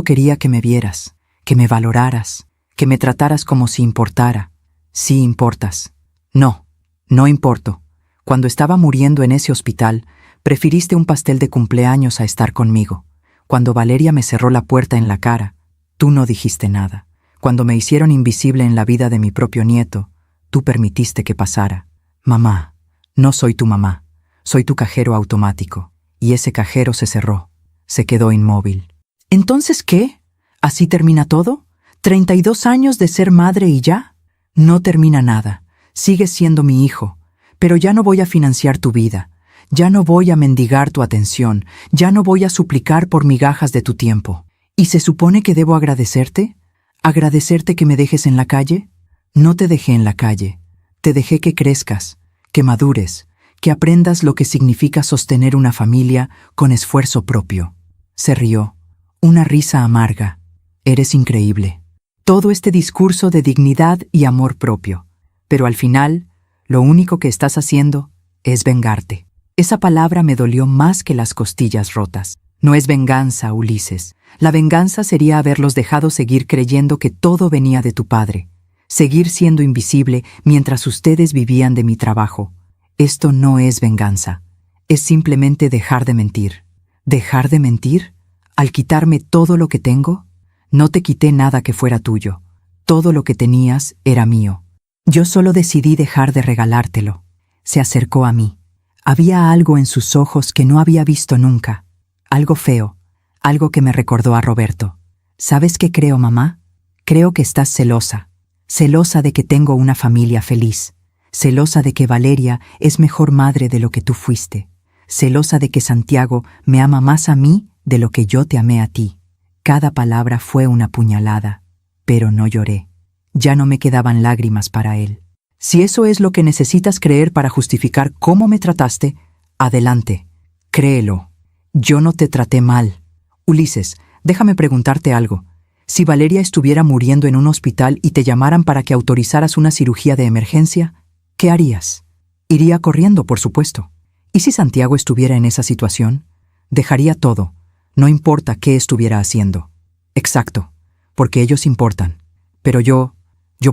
quería que me vieras, que me valoraras, que me trataras como si importara. Sí importas. No, no importo. Cuando estaba muriendo en ese hospital, prefiriste un pastel de cumpleaños a estar conmigo. Cuando Valeria me cerró la puerta en la cara, tú no dijiste nada. Cuando me hicieron invisible en la vida de mi propio nieto, tú permitiste que pasara. Mamá, no soy tu mamá. Soy tu cajero automático. Y ese cajero se cerró. Se quedó inmóvil. ¿Entonces qué? ¿Así termina todo? ¿32 años de ser madre y ya? No termina nada. Sigues siendo mi hijo. Pero ya no voy a financiar tu vida. Ya no voy a mendigar tu atención. Ya no voy a suplicar por migajas de tu tiempo. ¿Y se supone que debo agradecerte? ¿Agradecerte que me dejes en la calle? No te dejé en la calle. Te dejé que crezcas, que madures, que aprendas lo que significa sostener una familia con esfuerzo propio. Se rió. Una risa amarga. Eres increíble. Todo este discurso de dignidad y amor propio. Pero al final, lo único que estás haciendo es vengarte. Esa palabra me dolió más que las costillas rotas. No es venganza, Ulises. La venganza sería haberlos dejado seguir creyendo que todo venía de tu padre. Seguir siendo invisible mientras ustedes vivían de mi trabajo. Esto no es venganza. Es simplemente dejar de mentir. ¿Dejar de mentir? ¿Al quitarme todo lo que tengo? No te quité nada que fuera tuyo. Todo lo que tenías era mío. Yo solo decidí dejar de regalártelo. Se acercó a mí. Había algo en sus ojos que no había visto nunca. Algo feo. Algo que me recordó a Roberto. ¿Sabes qué creo, mamá? Creo que estás celosa. Celosa de que tengo una familia feliz. Celosa de que Valeria es mejor madre de lo que tú fuiste. Celosa de que Santiago me ama más a mí de lo que yo te amé a ti. Cada palabra fue una puñalada, pero no lloré. Ya no me quedaban lágrimas para él. Si eso es lo que necesitas creer para justificar cómo me trataste, adelante, créelo. Yo no te traté mal. Ulises, déjame preguntarte algo. Si Valeria estuviera muriendo en un hospital y te llamaran para que autorizaras una cirugía de emergencia, ¿qué harías? Iría corriendo, por supuesto. ¿Y si Santiago estuviera en esa situación? Dejaría todo, no importa qué estuviera haciendo. Exacto, porque ellos importan. Pero yo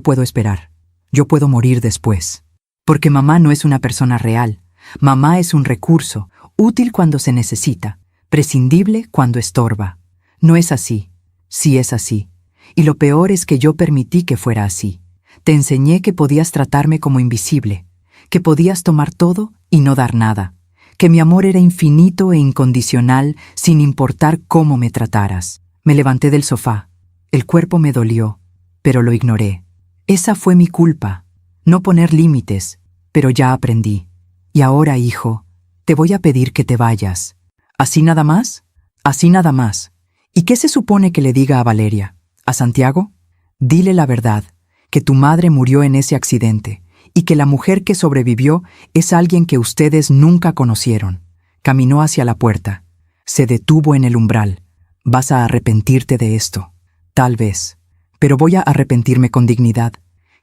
puedo esperar. Yo puedo morir después. Porque mamá no es una persona real. Mamá es un recurso, útil cuando se necesita, prescindible cuando estorba. No es así. Sí es así. Y lo peor es que yo permití que fuera así. Te enseñé que podías tratarme como invisible, que podías tomar todo y no dar nada, que mi amor era infinito e incondicional sin importar cómo me trataras. Me levanté del sofá. El cuerpo me dolió, pero lo ignoré. Esa fue mi culpa, no poner límites, pero ya aprendí. Y ahora, hijo, te voy a pedir que te vayas. ¿Así nada más? Así nada más. ¿Y qué se supone que le diga a Valeria? ¿A Santiago? Dile la verdad, que tu madre murió en ese accidente y que la mujer que sobrevivió es alguien que ustedes nunca conocieron. Caminó hacia la puerta. Se detuvo en el umbral. Vas a arrepentirte de esto. Tal vez. Pero voy a arrepentirme con dignidad,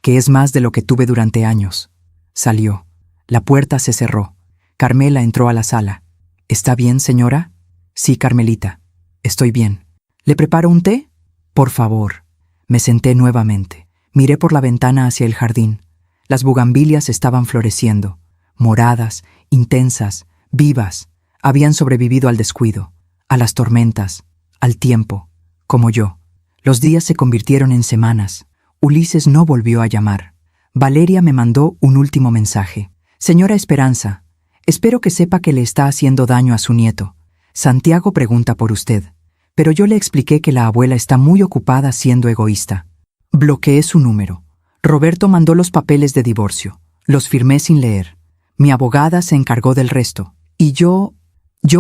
que es más de lo que tuve durante años. Salió. La puerta se cerró. Carmela entró a la sala. ¿Está bien, señora? Sí, Carmelita. Estoy bien. ¿Le preparo un té? Por favor. Me senté nuevamente. Miré por la ventana hacia el jardín. Las bugambilias estaban floreciendo, moradas, intensas, vivas. Habían sobrevivido al descuido, a las tormentas, al tiempo, como yo. Los días se convirtieron en semanas. Ulises no volvió a llamar. Valeria me mandó un último mensaje. Señora Esperanza, espero que sepa que le está haciendo daño a su nieto. Santiago pregunta por usted, pero yo le expliqué que la abuela está muy ocupada siendo egoísta. Bloqueé su número. Roberto mandó los papeles de divorcio. Los firmé sin leer. Mi abogada se encargó del resto. Y yo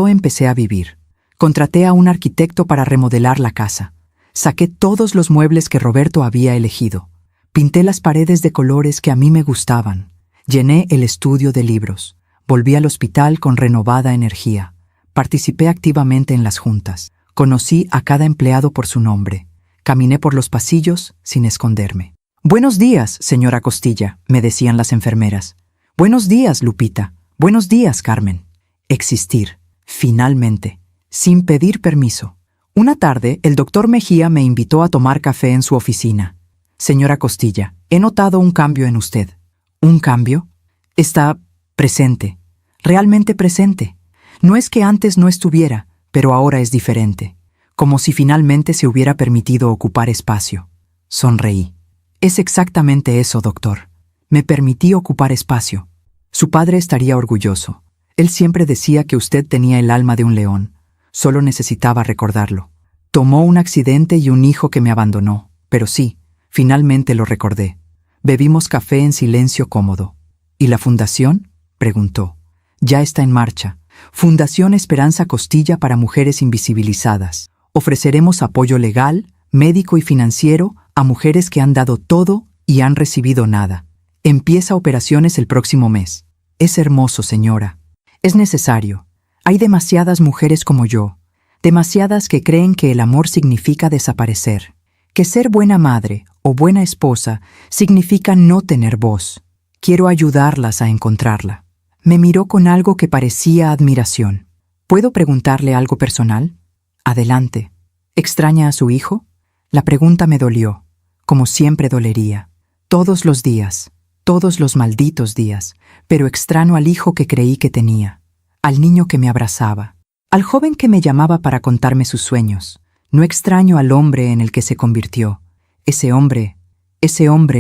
empecé a vivir. Contraté a un arquitecto para remodelar la casa. Saqué todos los muebles que Roberto había elegido. Pinté las paredes de colores que a mí me gustaban. Llené el estudio de libros. Volví al hospital con renovada energía. Participé activamente en las juntas. Conocí a cada empleado por su nombre. Caminé por los pasillos sin esconderme. «Buenos días, señora Costilla», me decían las enfermeras. «Buenos días, Lupita. Buenos días, Carmen». Existir, finalmente, sin pedir permiso. Una tarde, el doctor Mejía me invitó a tomar café en su oficina. «Señora Costilla, he notado un cambio en usted». ¿Un cambio? Está presente, realmente presente. No es que antes no estuviera, pero ahora es diferente, como si finalmente se hubiera permitido ocupar espacio. Sonreí. Es exactamente eso, doctor. Me permití ocupar espacio. Su padre estaría orgulloso. Él siempre decía que usted tenía el alma de un león. Solo necesitaba recordarlo. Tomó un accidente y un hijo que me abandonó, pero sí, finalmente lo recordé. Bebimos café en silencio cómodo. ¿Y la fundación?, preguntó. Ya está en marcha. Fundación Esperanza Costilla para Mujeres Invisibilizadas. Ofreceremos apoyo legal, médico y financiero a mujeres que han dado todo y han recibido nada. Empieza operaciones el próximo mes. Es hermoso, señora. Es necesario. Hay demasiadas mujeres como yo, demasiadas que creen que el amor significa desaparecer, que ser buena madre o buena esposa significa no tener voz. Quiero ayudarlas a encontrarla. Me miró con algo que parecía admiración. ¿Puedo preguntarle algo personal? Adelante. ¿Extraña a su hijo? La pregunta me dolió, como siempre dolería. Todos los días, todos los malditos días, pero extraño al hijo que creí que tenía, al niño que me abrazaba, al joven que me llamaba para contarme sus sueños. No extraño al hombre en el que se convirtió. Ese hombre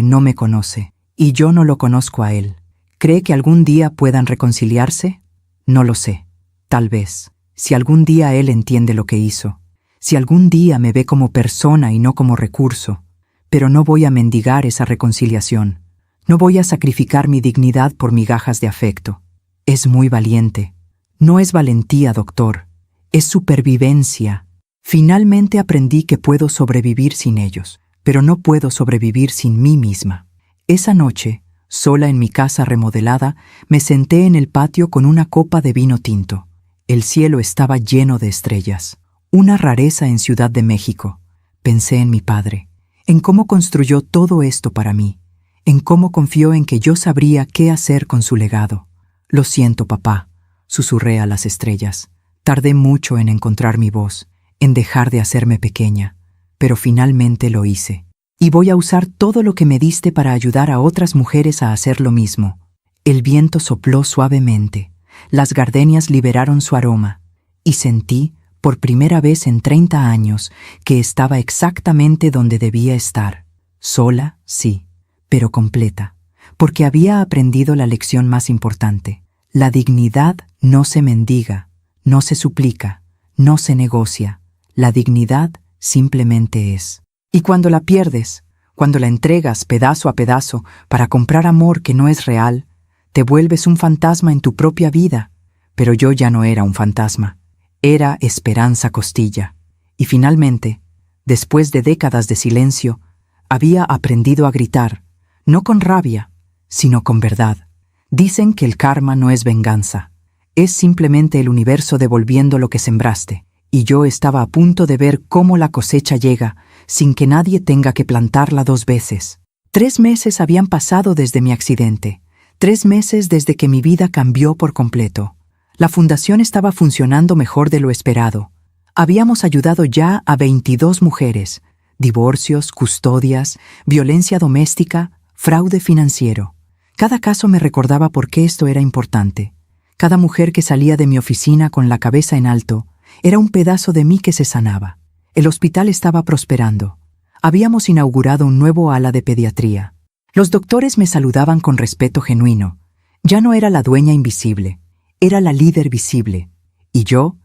no me conoce, y yo no lo conozco a él. ¿Cree que algún día puedan reconciliarse? No lo sé. Tal vez, si algún día él entiende lo que hizo, si algún día me ve como persona y no como recurso, pero no voy a mendigar esa reconciliación. No voy a sacrificar mi dignidad por migajas de afecto. Es muy valiente. No es valentía, doctor. Es supervivencia. Finalmente aprendí que puedo sobrevivir sin ellos, pero no puedo sobrevivir sin mí misma. Esa noche, sola en mi casa remodelada, me senté en el patio con una copa de vino tinto. El cielo estaba lleno de estrellas. Una rareza en Ciudad de México. Pensé en mi padre, en cómo construyó todo esto para mí, en cómo confió en que yo sabría qué hacer con su legado. Lo siento, papá, susurré a las estrellas. Tardé mucho en encontrar mi voz, en dejar de hacerme pequeña, pero finalmente lo hice. Y voy a usar todo lo que me diste para ayudar a otras mujeres a hacer lo mismo. El viento sopló suavemente, las gardenias liberaron su aroma, y sentí, por primera vez en 30 años, que estaba exactamente donde debía estar. Sola, sí, pero completa, porque había aprendido la lección más importante. La dignidad no se mendiga, no se suplica, no se negocia. La dignidad simplemente es. Y cuando la pierdes, cuando la entregas pedazo a pedazo para comprar amor que no es real, te vuelves un fantasma en tu propia vida. Pero yo ya no era un fantasma, era Esperanza Costilla. Y finalmente, después de décadas de silencio, había aprendido a gritar, no con rabia, sino con verdad. Dicen que el karma no es venganza, es simplemente el universo devolviendo lo que sembraste. Y yo estaba a punto de ver cómo la cosecha llega, sin que nadie tenga que plantarla 2 veces. 3 meses habían pasado desde mi accidente, 3 meses desde que mi vida cambió por completo. La fundación estaba funcionando mejor de lo esperado. Habíamos ayudado ya a 22 mujeres, divorcios, custodias, violencia doméstica, fraude financiero. Cada caso me recordaba por qué esto era importante. Cada mujer que salía de mi oficina con la cabeza en alto era un pedazo de mí que se sanaba. El hospital estaba prosperando. Habíamos inaugurado un nuevo ala de pediatría. Los doctores me saludaban con respeto genuino. Ya no era la dueña invisible, era la líder visible. Y yo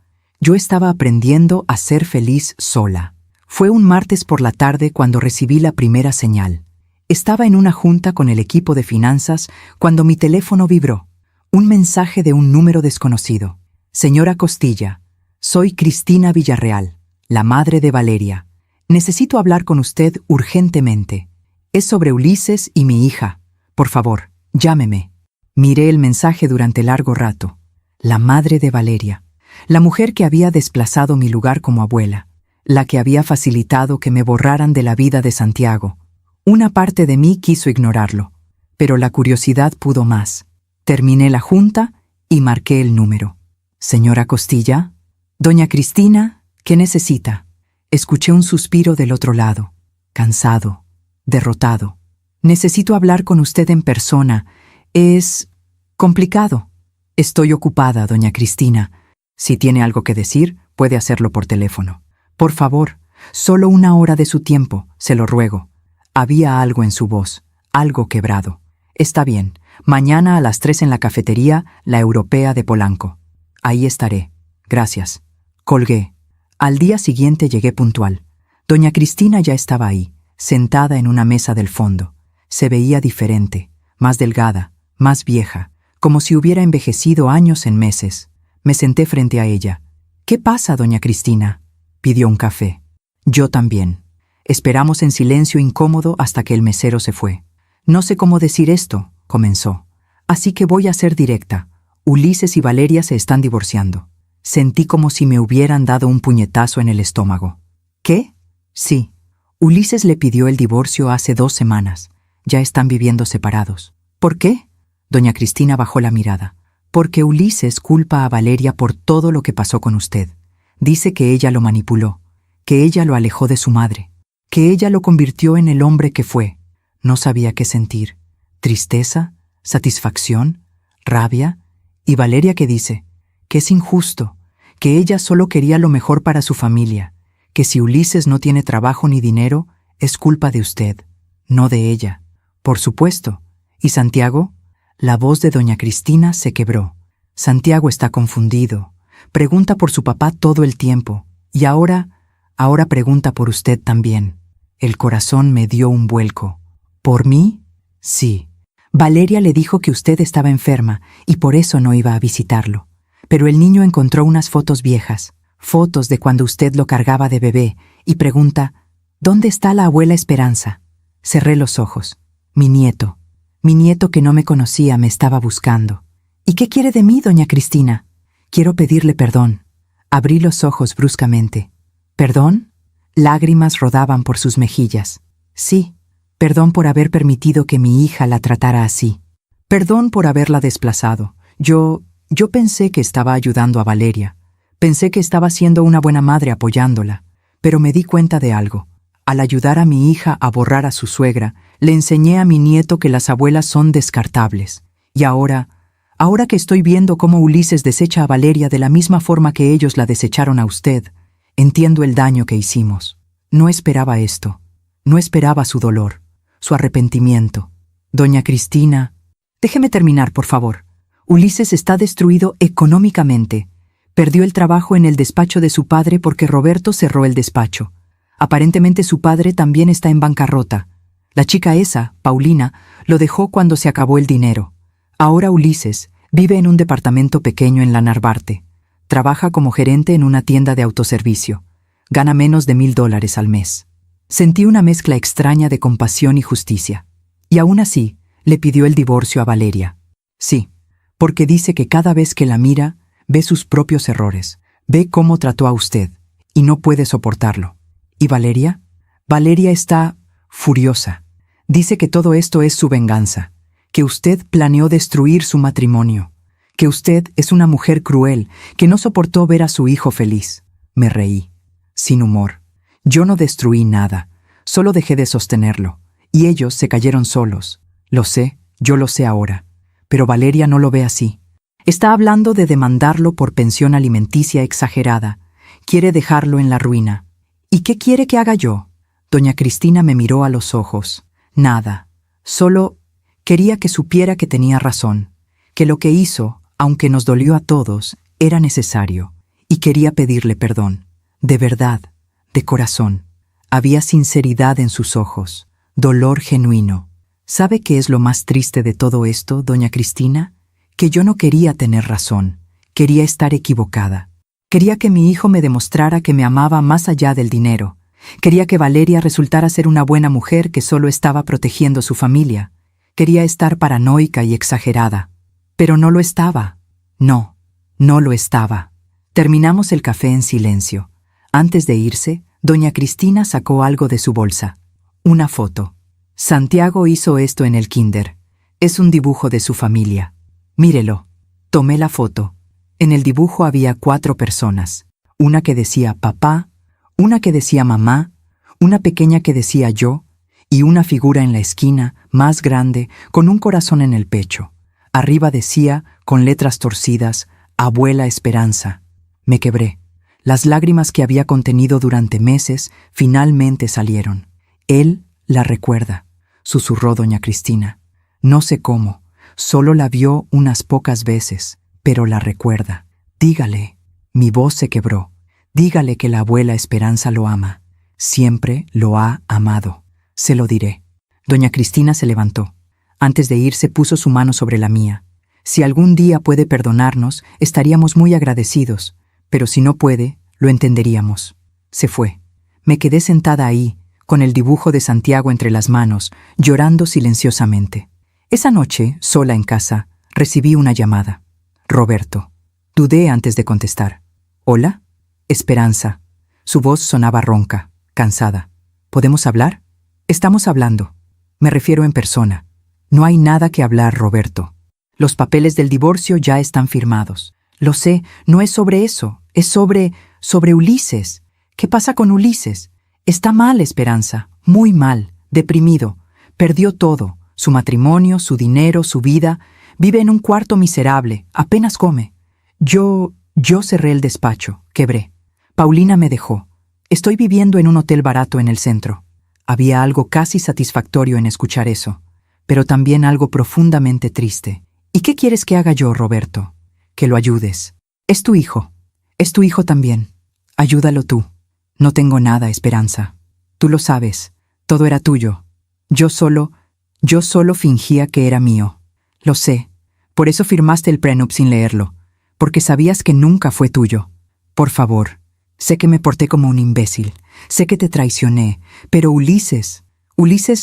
estaba aprendiendo a ser feliz sola. Fue un martes por la tarde cuando recibí la primera señal. Estaba en una junta con el equipo de finanzas cuando mi teléfono vibró. Un mensaje de un número desconocido. Señora Costilla, soy Cristina Villarreal, la madre de Valeria. Necesito hablar con usted urgentemente. Es sobre Ulises y mi hija. Por favor, llámeme. Miré el mensaje durante largo rato. La madre de Valeria. La mujer que había desplazado mi lugar como abuela. La que había facilitado que me borraran de la vida de Santiago. Una parte de mí quiso ignorarlo, pero la curiosidad pudo más. Terminé la junta y marqué el número. Señora Costilla, doña Cristina, ¿qué necesita? Escuché un suspiro del otro lado, cansado, derrotado. Necesito hablar con usted en persona. Es complicado. Estoy ocupada, doña Cristina. Si tiene algo que decir, puede hacerlo por teléfono. Por favor, solo 1 hora de su tiempo, se lo ruego. Había algo en su voz, algo quebrado. Está bien, mañana a las 3 en la cafetería La Europea de Polanco. Ahí estaré. Gracias. Colgué. Al día siguiente llegué puntual. Doña Cristina ya estaba ahí, sentada en una mesa del fondo. Se veía diferente, más delgada, más vieja, como si hubiera envejecido años en meses. Me senté frente a ella. ¿Qué pasa, doña Cristina? Pidió un café. Yo también. Esperamos en silencio incómodo hasta que el mesero se fue. No sé cómo decir esto, comenzó. Así que voy a ser directa. Ulises y Valeria se están divorciando. Sentí como si me hubieran dado un puñetazo en el estómago. ¿Qué? Sí. Ulises le pidió el divorcio hace 2 semanas. Ya están viviendo separados. ¿Por qué? Doña Cristina bajó la mirada. Porque Ulises culpa a Valeria por todo lo que pasó con usted. Dice que ella lo manipuló, que ella lo alejó de su madre, que ella lo convirtió en el hombre que fue. No sabía qué sentir. Tristeza, satisfacción, rabia. Y Valeria que dice que es injusto, que ella solo quería lo mejor para su familia, que si Ulises no tiene trabajo ni dinero, es culpa de usted, no de ella. Por supuesto. ¿Y Santiago? La voz de doña Cristina se quebró. Santiago está confundido. Pregunta por su papá todo el tiempo. Y ahora pregunta por usted también. El corazón me dio un vuelco. ¿Por mí? Sí. Valeria le dijo que usted estaba enferma y por eso no iba a visitarlo. Pero el niño encontró unas fotos viejas, fotos de cuando usted lo cargaba de bebé, y pregunta, ¿dónde está la abuela Esperanza? Cerré los ojos. Mi nieto que no me conocía me estaba buscando. ¿Y qué quiere de mí, doña Cristina? Quiero pedirle perdón. Abrí los ojos bruscamente. ¿Perdón? Lágrimas rodaban por sus mejillas. Sí, Perdón por haber permitido que mi hija la tratara así. Perdón por haberla desplazado. Yo pensé que estaba ayudando a Valeria. Pensé que estaba siendo una buena madre apoyándola. Pero me di cuenta de algo. Al ayudar a mi hija a borrar a su suegra, le enseñé a mi nieto que las abuelas son descartables. Y ahora que estoy viendo cómo Ulises desecha a Valeria de la misma forma que ellos la desecharon a usted, entiendo el daño que hicimos. No esperaba esto. No esperaba su dolor, su arrepentimiento. Doña Cristina, déjeme terminar, por favor. Ulises está destruido económicamente. Perdió el trabajo en el despacho de su padre porque Roberto cerró el despacho. Aparentemente su padre también está en bancarrota. La chica esa, Paulina, lo dejó cuando se acabó el dinero. Ahora Ulises vive en un departamento pequeño en la Narvarte. Trabaja como gerente en una tienda de autoservicio. Gana menos de $1,000 al mes. Sentí una mezcla extraña de compasión y justicia. Y aún así, le pidió el divorcio a Valeria. Sí, porque dice que cada vez que la mira, ve sus propios errores, ve cómo trató a usted, y no puede soportarlo. ¿Y Valeria? Valeria está furiosa. Dice que todo esto es su venganza, que usted planeó destruir su matrimonio, que usted es una mujer cruel, que no soportó ver a su hijo feliz. Me reí, sin humor. Yo no destruí nada, solo dejé de sostenerlo, y ellos se cayeron solos. Lo sé, yo lo sé ahora, pero Valeria no lo ve así. Está hablando de demandarlo por pensión alimenticia exagerada. Quiere dejarlo en la ruina. ¿Y qué quiere que haga yo? Doña Cristina me miró a los ojos. Nada. Solo quería que supiera que tenía razón, que lo que hizo, aunque nos dolió a todos, era necesario, y quería pedirle perdón. De verdad, de corazón. Había sinceridad en sus ojos, dolor genuino. ¿Sabe qué es lo más triste de todo esto, doña Cristina? Que yo no quería tener razón, quería estar equivocada. Quería que mi hijo me demostrara que me amaba más allá del dinero. Quería que Valeria resultara ser una buena mujer que solo estaba protegiendo su familia. Quería estar paranoica y exagerada. Pero no lo estaba. No, no lo estaba. Terminamos el café en silencio. Antes de irse, doña Cristina sacó algo de su bolsa. Una foto. Santiago hizo esto en el kinder. Es un dibujo de su familia. Mírelo. Tomé la foto. En el dibujo había 4 personas. Una que decía papá, una que decía mamá, una pequeña que decía yo, y una figura en la esquina, más grande, con un corazón en el pecho. Arriba decía, con letras torcidas, Abuela Esperanza. Me quebré. Las lágrimas que había contenido durante meses finalmente salieron. Él la recuerda, susurró doña Cristina. No sé cómo, solo la vio unas pocas veces, pero la recuerda. Dígale, mi voz se quebró, dígale que la abuela Esperanza lo ama. Siempre lo ha amado. Se lo diré. Doña Cristina se levantó. Antes de irse puso su mano sobre la mía. Si algún día puede perdonarnos, estaríamos muy agradecidos, pero si no puede, lo entenderíamos. Se fue. Me quedé sentada ahí, con el dibujo de Santiago entre las manos, llorando silenciosamente. Esa noche, sola en casa, recibí una llamada. Roberto. Dudé antes de contestar. ¿Hola? Esperanza. Su voz sonaba ronca, cansada. ¿Podemos hablar? Estamos hablando. Me refiero en persona. No hay nada que hablar, Roberto. Los papeles del divorcio ya están firmados. Lo sé, no es sobre eso, es sobre Ulises. ¿Qué pasa con Ulises? Está mal, Esperanza, muy mal, deprimido. Perdió todo, su matrimonio, su dinero, su vida. Vive en un cuarto miserable, apenas come. Yo cerré el despacho, quebré. Paulina me dejó. Estoy viviendo en un hotel barato en el centro. Había algo casi satisfactorio en escuchar eso, pero también algo profundamente triste. ¿Y qué quieres que haga yo, Roberto? Que lo ayudes. Es tu hijo también. Ayúdalo tú. No tengo nada, Esperanza. Tú lo sabes, todo era tuyo. Yo solo fingía que era mío. Lo sé, por eso firmaste el prenup sin leerlo, porque sabías que nunca fue tuyo. Por favor, sé que me porté como un imbécil, sé que te traicioné, pero Ulises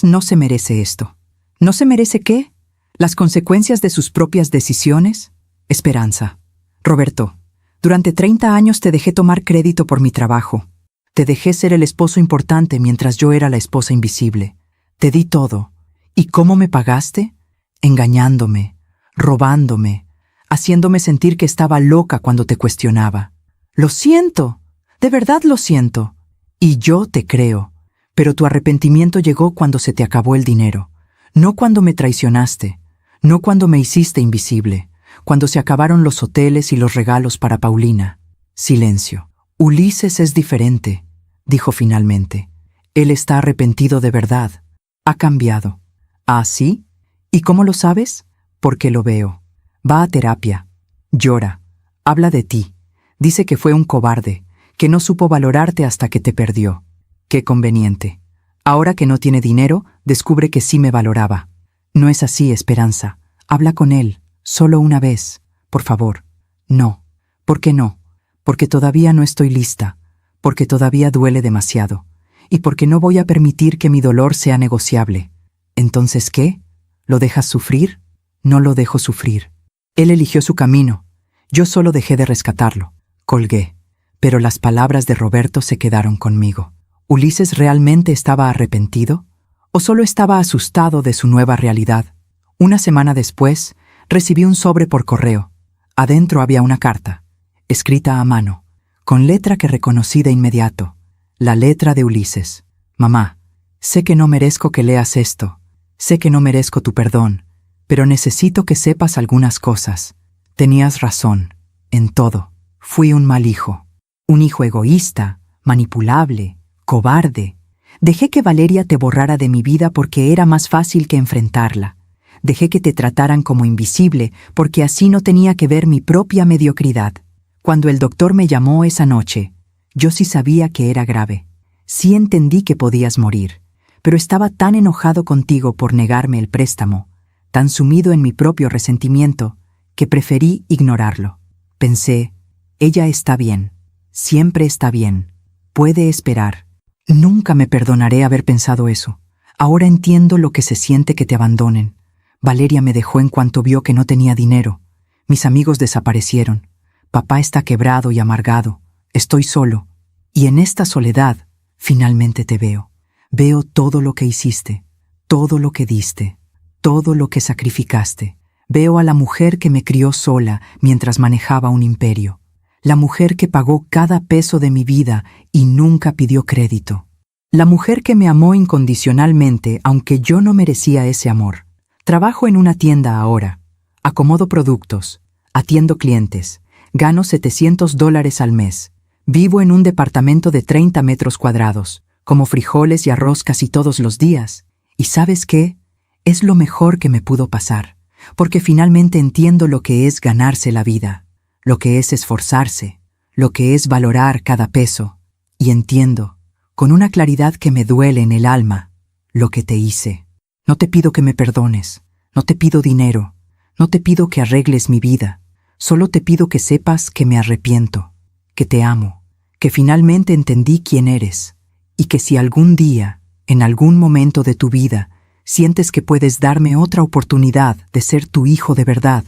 no se merece esto. ¿No se merece qué? ¿Las consecuencias de sus propias decisiones? Esperanza. Roberto, durante 30 años te dejé tomar crédito por mi trabajo. Te dejé ser el esposo importante mientras yo era la esposa invisible. Te di todo. ¿Y cómo me pagaste? Engañándome, robándome, haciéndome sentir que estaba loca cuando te cuestionaba. Lo siento, de verdad lo siento. Y yo te creo, pero tu arrepentimiento llegó cuando se te acabó el dinero, no cuando me traicionaste, no cuando me hiciste invisible, cuando se acabaron los hoteles y los regalos para Paulina. Silencio. Ulises es diferente, dijo finalmente. Él está arrepentido de verdad. Ha cambiado. ¿Ah, sí? ¿Y cómo lo sabes? Porque lo veo. Va a terapia. Llora. Habla de ti. Dice que fue un cobarde, que no supo valorarte hasta que te perdió. Qué conveniente. Ahora que no tiene dinero, descubre que sí me valoraba. No es así, Esperanza. Habla con él, solo una vez, por favor. No. ¿Por qué no? Porque todavía no estoy lista, porque todavía duele demasiado, y porque no voy a permitir que mi dolor sea negociable. ¿Entonces qué? ¿Lo dejas sufrir? No lo dejo sufrir. Él eligió su camino. Yo solo dejé de rescatarlo. Colgué. Pero las palabras de Roberto se quedaron conmigo. ¿Ulises realmente estaba arrepentido? ¿O solo estaba asustado de su nueva realidad? Una semana después, recibí un sobre por correo. Adentro había una carta, escrita a mano, con letra que reconocí de inmediato. La letra de Ulises. Mamá, sé que no merezco que leas esto. Sé que no merezco tu perdón, pero necesito que sepas algunas cosas. Tenías razón, en todo. Fui un mal hijo. Un hijo egoísta, manipulable, cobarde. Dejé que Valeria te borrara de mi vida porque era más fácil que enfrentarla. Dejé que te trataran como invisible porque así no tenía que ver mi propia mediocridad. Cuando el doctor me llamó esa noche, yo sí sabía que era grave. Sí entendí que podías morir, pero estaba tan enojado contigo por negarme el préstamo, tan sumido en mi propio resentimiento, que preferí ignorarlo. Pensé, ella está bien, siempre está bien, puede esperar. Nunca me perdonaré haber pensado eso. Ahora entiendo lo que se siente que te abandonen. Valeria me dejó en cuanto vio que no tenía dinero. Mis amigos desaparecieron. Papá está quebrado y amargado. Estoy solo. Y en esta soledad, finalmente te veo. Veo todo lo que hiciste, todo lo que diste, todo lo que sacrificaste. Veo a la mujer que me crió sola mientras manejaba un imperio. La mujer que pagó cada peso de mi vida y nunca pidió crédito. La mujer que me amó incondicionalmente aunque yo no merecía ese amor. Trabajo en una tienda ahora. Acomodo productos. Atiendo clientes. Gano $700 al mes. Vivo en un departamento de 30 metros cuadrados. Como frijoles y arroz casi todos los días. ¿Y sabes qué? Es lo mejor que me pudo pasar. Porque finalmente entiendo lo que es ganarse la vida. Lo que es esforzarse. Lo que es valorar cada peso. Y entiendo, con una claridad que me duele en el alma, lo que te hice. No te pido que me perdones. No te pido dinero. No te pido que arregles mi vida. Solo te pido que sepas que me arrepiento. Que te amo. Que finalmente entendí quién eres. Y que si algún día, en algún momento de tu vida, sientes que puedes darme otra oportunidad de ser tu hijo de verdad,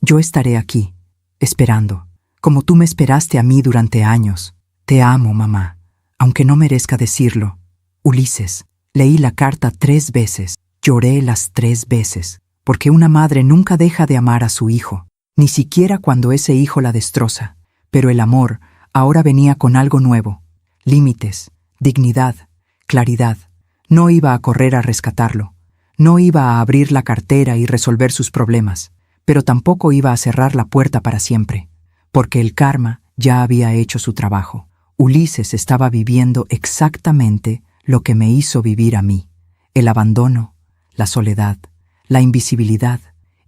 yo estaré aquí, esperando, como tú me esperaste a mí durante años. Te amo, mamá, aunque no merezca decirlo. Ulises, leí la carta 3 veces, lloré las 3 veces, porque una madre nunca deja de amar a su hijo, ni siquiera cuando ese hijo la destroza. Pero el amor ahora venía con algo nuevo, límites, dignidad, claridad. No iba a correr a rescatarlo. No iba a abrir la cartera y resolver sus problemas, pero tampoco iba a cerrar la puerta para siempre, porque el karma ya había hecho su trabajo. Ulises estaba viviendo exactamente lo que me hizo vivir a mí: el abandono, la soledad, la invisibilidad,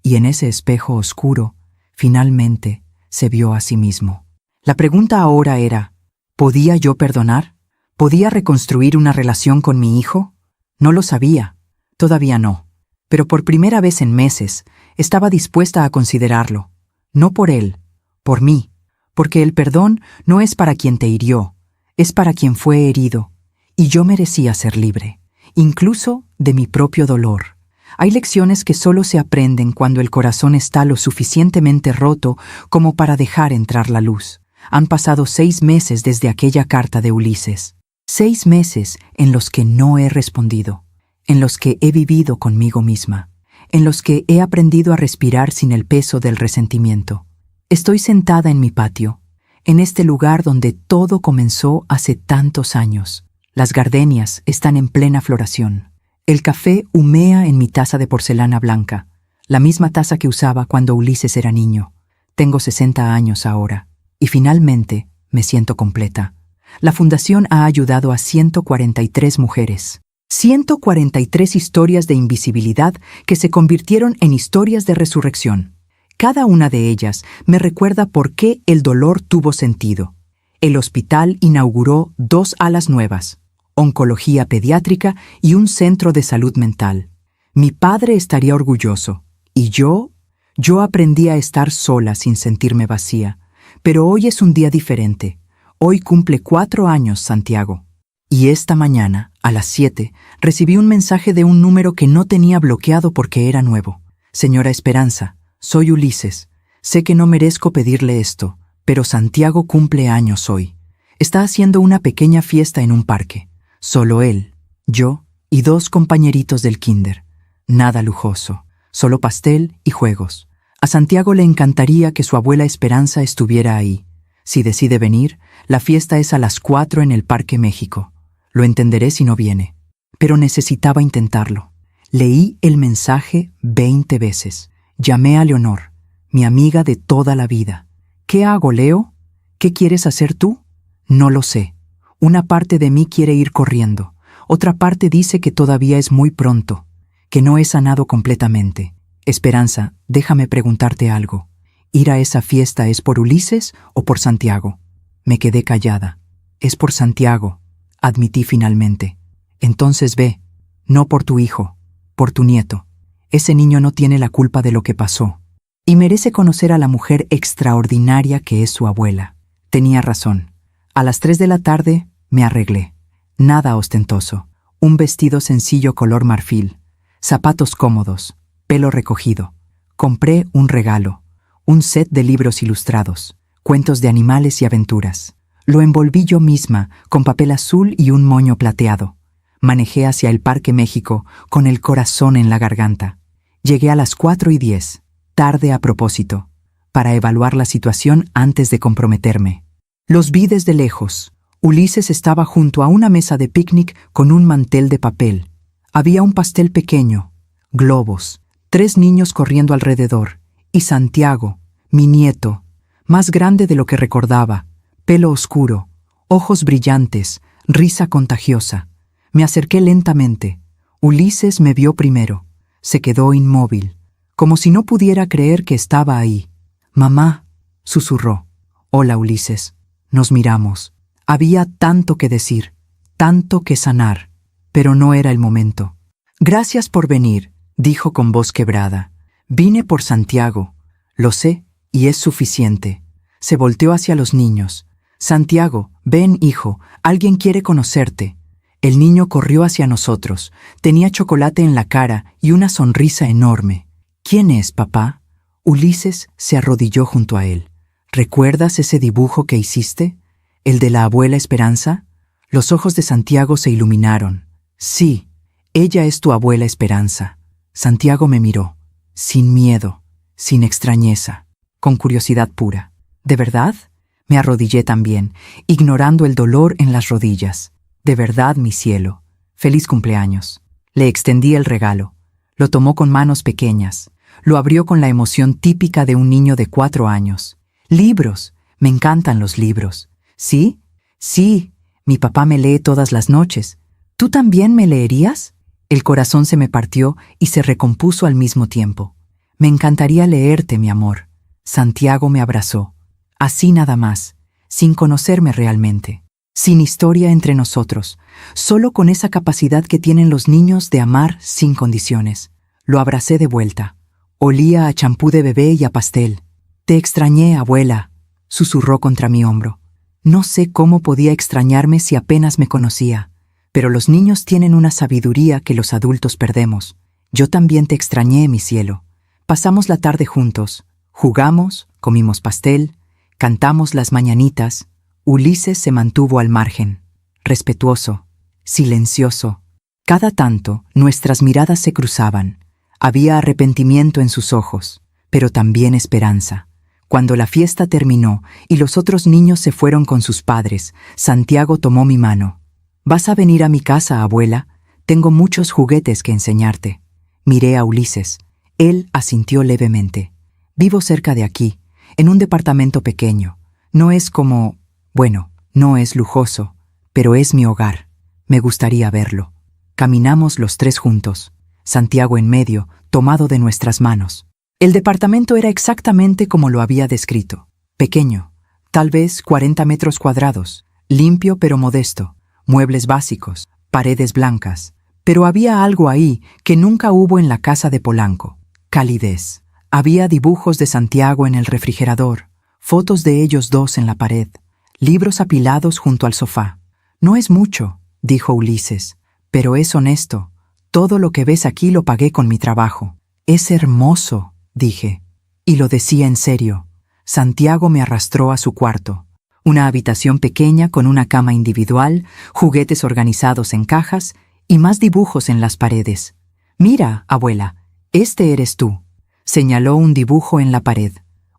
y en ese espejo oscuro, finalmente, se vio a sí mismo. La pregunta ahora era, ¿podía yo perdonar? ¿Podía reconstruir una relación con mi hijo? No lo sabía. Todavía no. Pero por primera vez en meses, estaba dispuesta a considerarlo. No por él, por mí. Porque el perdón no es para quien te hirió, es para quien fue herido. Y yo merecía ser libre, incluso de mi propio dolor. Hay lecciones que solo se aprenden cuando el corazón está lo suficientemente roto como para dejar entrar la luz. Han pasado 6 meses desde aquella carta de Ulises. 6 meses en los que no he respondido. en los que he vivido conmigo misma, en los que he aprendido a respirar sin el peso del resentimiento. Estoy sentada en mi patio, en este lugar donde todo comenzó hace tantos años. Las gardenias están en plena floración. El café humea en mi taza de porcelana blanca, la misma taza que usaba cuando Ulises era niño. Tengo 60 años ahora, y finalmente me siento completa. La fundación ha ayudado a 143 mujeres. 143 historias de invisibilidad que se convirtieron en historias de resurrección. Cada una de ellas me recuerda por qué el dolor tuvo sentido. El hospital inauguró 2 alas nuevas, oncología pediátrica y un centro de salud mental. Mi padre estaría orgulloso, y yo aprendí a estar sola sin sentirme vacía. Pero hoy es un día diferente. Hoy cumple 4 años Santiago. Y esta mañana, a las 7, recibí un mensaje de un número que no tenía bloqueado porque era nuevo. Señora Esperanza, soy Ulises. Sé que no merezco pedirle esto, pero Santiago cumple años hoy. Está haciendo una pequeña fiesta en un parque. Solo él, yo y 2 compañeritos del kinder. Nada lujoso, solo pastel y juegos. A Santiago le encantaría que su abuela Esperanza estuviera ahí. Si decide venir, la fiesta es a las 4 en el Parque México. Lo entenderé si no viene. Pero necesitaba intentarlo. Leí el mensaje 20 veces. Llamé a Leonor, mi amiga de toda la vida. ¿Qué hago, Leo? ¿Qué quieres hacer tú? No lo sé. Una parte de mí quiere ir corriendo. Otra parte dice que todavía es muy pronto, que no he sanado completamente. Esperanza, déjame preguntarte algo. ¿Ir a esa fiesta es por Ulises o por Santiago? Me quedé callada. Es por Santiago, admití finalmente. Entonces ve, no por tu hijo, por tu nieto. Ese niño no tiene la culpa de lo que pasó, y merece conocer a la mujer extraordinaria que es su abuela. Tenía razón. A las 3 de la tarde me arreglé. Nada ostentoso. Un vestido sencillo color marfil, zapatos cómodos, pelo recogido. Compré un regalo, un set de libros ilustrados, cuentos de animales y aventuras. Lo envolví yo misma con papel azul y un moño plateado. Manejé hacia el Parque México con el corazón en la garganta. Llegué a las 4:10, tarde a propósito, para evaluar la situación antes de comprometerme. Los vi desde lejos. Ulises estaba junto a una mesa de picnic con un mantel de papel. Había un pastel pequeño, globos, 3 niños corriendo alrededor, y Santiago, mi nieto, más grande de lo que recordaba, pelo oscuro, ojos brillantes, risa contagiosa. Me acerqué lentamente. Ulises me vio primero. Se quedó inmóvil, como si no pudiera creer que estaba ahí. «Mamá», susurró. «Hola, Ulises». Nos miramos. Había tanto que decir, tanto que sanar, pero no era el momento. «Gracias por venir», dijo con voz quebrada. «Vine por Santiago. Lo sé, y es suficiente». Se volteó hacia los niños. «Santiago, ven, hijo, alguien quiere conocerte». El niño corrió hacia nosotros. Tenía chocolate en la cara y una sonrisa enorme. «¿Quién es, papá?» Ulises se arrodilló junto a él. «¿Recuerdas ese dibujo que hiciste? ¿El de la abuela Esperanza?» Los ojos de Santiago se iluminaron. «Sí, ella es tu abuela Esperanza». Santiago me miró, sin miedo, sin extrañeza, con curiosidad pura. «¿De verdad?» Me arrodillé también, ignorando el dolor en las rodillas. «De verdad, mi cielo. Feliz cumpleaños». Le extendí el regalo. Lo tomó con manos pequeñas. Lo abrió con la emoción típica de un niño de 4 años. «Libros. Me encantan los libros». «¿Sí? Sí. Mi papá me lee todas las noches. ¿Tú también me leerías?» El corazón se me partió y se recompuso al mismo tiempo. «Me encantaría leerte, mi amor». Santiago me abrazó. Así nada más, sin conocerme realmente. Sin historia entre nosotros, solo con esa capacidad que tienen los niños de amar sin condiciones. Lo abracé de vuelta. Olía a champú de bebé y a pastel. «Te extrañé, abuela», susurró contra mi hombro. No sé cómo podía extrañarme si apenas me conocía, pero los niños tienen una sabiduría que los adultos perdemos. Yo también te extrañé, mi cielo. Pasamos la tarde juntos, jugamos, comimos pastel, cantamos las mañanitas. Ulises se mantuvo al margen, respetuoso, silencioso. Cada tanto, nuestras miradas se cruzaban. Había arrepentimiento en sus ojos, pero también esperanza. Cuando la fiesta terminó y los otros niños se fueron con sus padres, Santiago tomó mi mano. «¿Vas a venir a mi casa, abuela? Tengo muchos juguetes que enseñarte». Miré a Ulises. Él asintió levemente. «Vivo cerca de aquí, en un departamento pequeño. No es como... bueno, no es lujoso, pero es mi hogar. Me gustaría verlo». Caminamos los tres juntos, Santiago en medio, tomado de nuestras manos. El departamento era exactamente como lo había descrito. Pequeño, tal vez 40 metros cuadrados, limpio pero modesto, muebles básicos, paredes blancas. Pero había algo ahí que nunca hubo en la casa de Polanco: calidez. Había dibujos de Santiago en el refrigerador, fotos de ellos dos en la pared, libros apilados junto al sofá. «No es mucho», dijo Ulises, «pero es honesto. Todo lo que ves aquí lo pagué con mi trabajo». «Es hermoso», dije. Y lo decía en serio. Santiago me arrastró a su cuarto. Una habitación pequeña con una cama individual, juguetes organizados en cajas y más dibujos en las paredes. «Mira, abuela, este eres tú». Señaló un dibujo en la pared.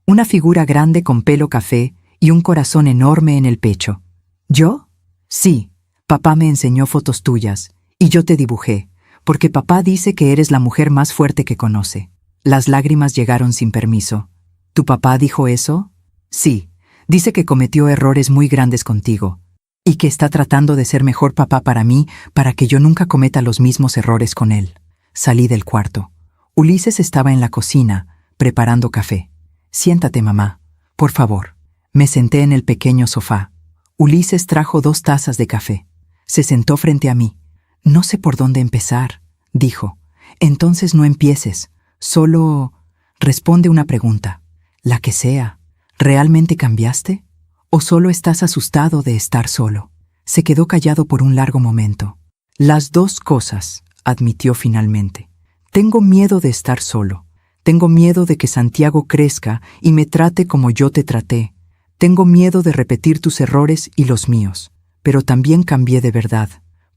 Una figura grande con pelo café y un corazón enorme en el pecho. ¿Yo? Sí, papá me enseñó fotos tuyas y yo te dibujé, porque papá dice que eres la mujer más fuerte que conoce. Las lágrimas llegaron sin permiso. ¿Tu papá dijo eso? Sí, dice que cometió errores muy grandes contigo y que está tratando de ser mejor papá para mí para que yo nunca cometa los mismos errores con él. Salí del cuarto. Ulises estaba en la cocina, preparando café. «Siéntate, mamá, por favor». Me senté en el pequeño sofá. Ulises trajo 2 tazas de café. Se sentó frente a mí. «No sé por dónde empezar», dijo. «Entonces no empieces. Solo responde una pregunta, la que sea. ¿Realmente cambiaste? ¿O solo estás asustado de estar solo?» Se quedó callado por un largo momento. «Las 2 cosas», admitió finalmente. «Tengo miedo de estar solo. Tengo miedo de que Santiago crezca y me trate como yo te traté. Tengo miedo de repetir tus errores y los míos. Pero también cambié de verdad,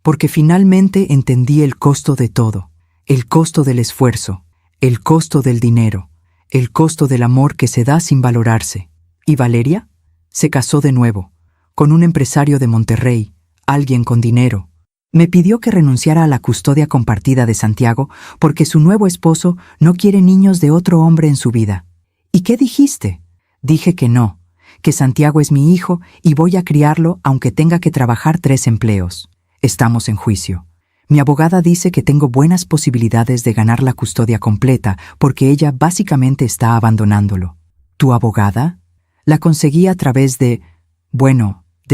porque finalmente entendí el costo de todo. El costo del esfuerzo, el costo del dinero, el costo del amor que se da sin valorarse». ¿Y Valeria? Se casó de nuevo, con un empresario de Monterrey, alguien con dinero. Me pidió que renunciara a la custodia compartida de Santiago porque su nuevo esposo no quiere niños de otro hombre en su vida. ¿Y qué dijiste? Dije que no, que Santiago es mi hijo y voy a criarlo aunque tenga que trabajar 3 empleos. Estamos en juicio. Mi abogada dice que tengo buenas posibilidades de ganar la custodia completa porque ella básicamente está abandonándolo. ¿Tu abogada? La conseguí a través de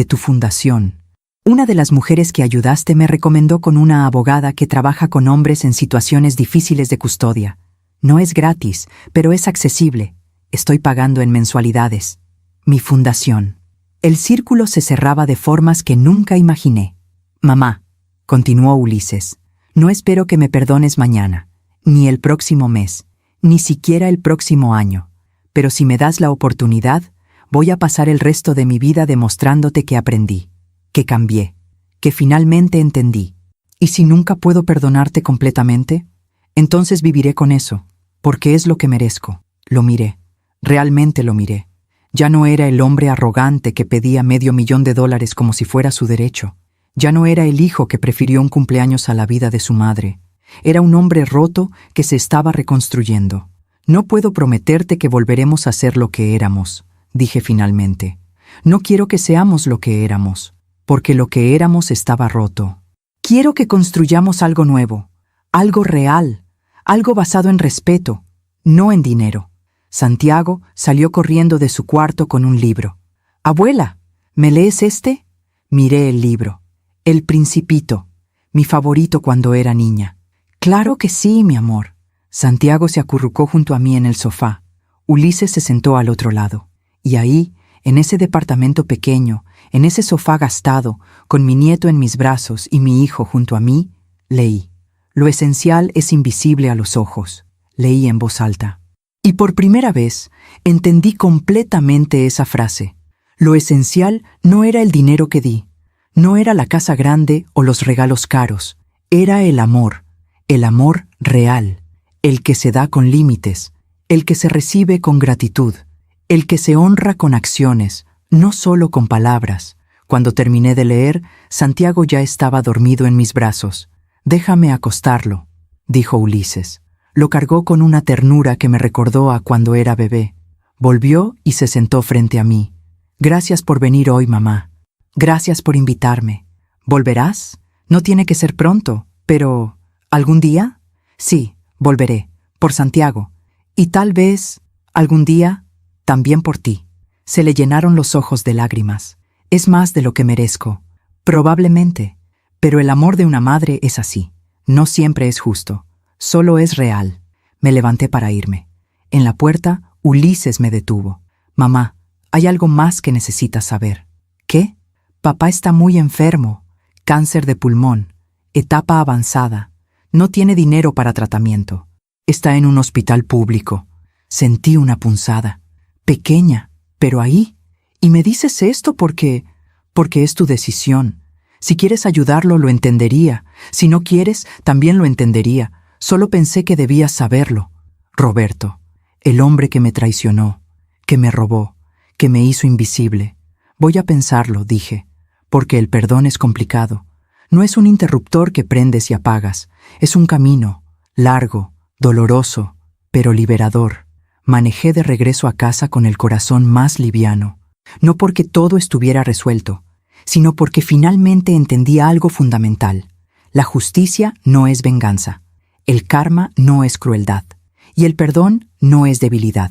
tu fundación. Una de las mujeres que ayudaste me recomendó con una abogada que trabaja con hombres en situaciones difíciles de custodia. No es gratis, pero es accesible. Estoy pagando en mensualidades. Mi fundación. El círculo se cerraba de formas que nunca imaginé. «Mamá», continuó Ulises, «no espero que me perdones mañana, ni el próximo mes, ni siquiera el próximo año. Pero si me das la oportunidad, voy a pasar el resto de mi vida demostrándote que aprendí, que cambié, que finalmente entendí. ¿Y si nunca puedo perdonarte completamente? Entonces viviré con eso, porque es lo que merezco». Lo miré, realmente lo miré. Ya no era el hombre arrogante que pedía $500,000 como si fuera su derecho. Ya no era el hijo que prefirió un cumpleaños a la vida de su madre. Era un hombre roto que se estaba reconstruyendo. «No puedo prometerte que volveremos a ser lo que éramos», dije finalmente. «No quiero que seamos lo que éramos, porque lo que éramos estaba roto. Quiero que construyamos algo nuevo, algo real, algo basado en respeto, no en dinero». Santiago salió corriendo de su cuarto con un libro. «Abuela, ¿me lees este?» Miré el libro. El Principito, mi favorito cuando era niña. «Claro que sí, mi amor». Santiago se acurrucó junto a mí en el sofá. Ulises se sentó al otro lado. Y ahí, en ese departamento pequeño, en ese sofá gastado, con mi nieto en mis brazos y mi hijo junto a mí, leí. «Lo esencial es invisible a los ojos», leí en voz alta. Y por primera vez entendí completamente esa frase. Lo esencial no era el dinero que di, no era la casa grande o los regalos caros, Era el amor real, el que se da con límites, el que se recibe con gratitud, el que se honra con acciones, no solo con palabras. Cuando terminé de leer, Santiago ya estaba dormido en mis brazos. «Déjame acostarlo», dijo Ulises. Lo cargó con una ternura que me recordó a cuando era bebé. Volvió y se sentó frente a mí. «Gracias por venir hoy, mamá. Gracias por invitarme. ¿Volverás? No tiene que ser pronto, pero ¿algún día?» «Sí, volveré, por Santiago. Y tal vez, algún día, también por ti». Se le llenaron los ojos de lágrimas. «Es más de lo que merezco. Probablemente. Pero el amor de una madre es así. No siempre es justo. Solo es real». Me levanté para irme. En la puerta, Ulises me detuvo. «Mamá, hay algo más que necesitas saber». «¿Qué?» «Papá está muy enfermo. Cáncer de pulmón. Etapa avanzada. No tiene dinero para tratamiento. Está en un hospital público». Sentí una punzada. Pequeña, pero ahí. «¿Y me dices esto porque es tu decisión? Si quieres ayudarlo, lo entendería. Si no quieres, también lo entendería. Solo pensé que debías saberlo. Roberto, el hombre que me traicionó, que me robó, que me hizo invisible. Voy a pensarlo», dije, «porque el perdón es complicado. No es un interruptor que prendes y apagas. Es un camino, largo, doloroso, pero liberador». Manejé de regreso a casa con el corazón más liviano. No porque todo estuviera resuelto, sino porque finalmente entendí algo fundamental. La justicia no es venganza, el karma no es crueldad, y el perdón no es debilidad.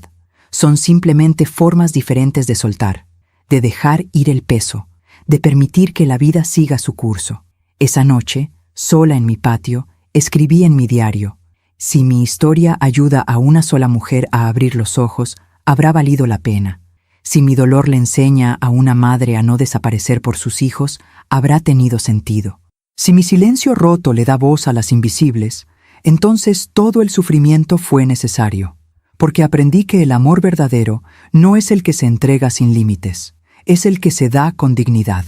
Son simplemente formas diferentes de soltar, de dejar ir el peso, de permitir que la vida siga su curso. Esa noche, sola en mi patio, escribí en mi diario: «Si mi historia ayuda a una sola mujer a abrir los ojos, habrá valido la pena. Si mi dolor le enseña a una madre a no desaparecer por sus hijos, habrá tenido sentido. Si mi silencio roto le da voz a las invisibles, entonces todo el sufrimiento fue necesario, porque aprendí que el amor verdadero no es el que se entrega sin límites, es el que se da con dignidad,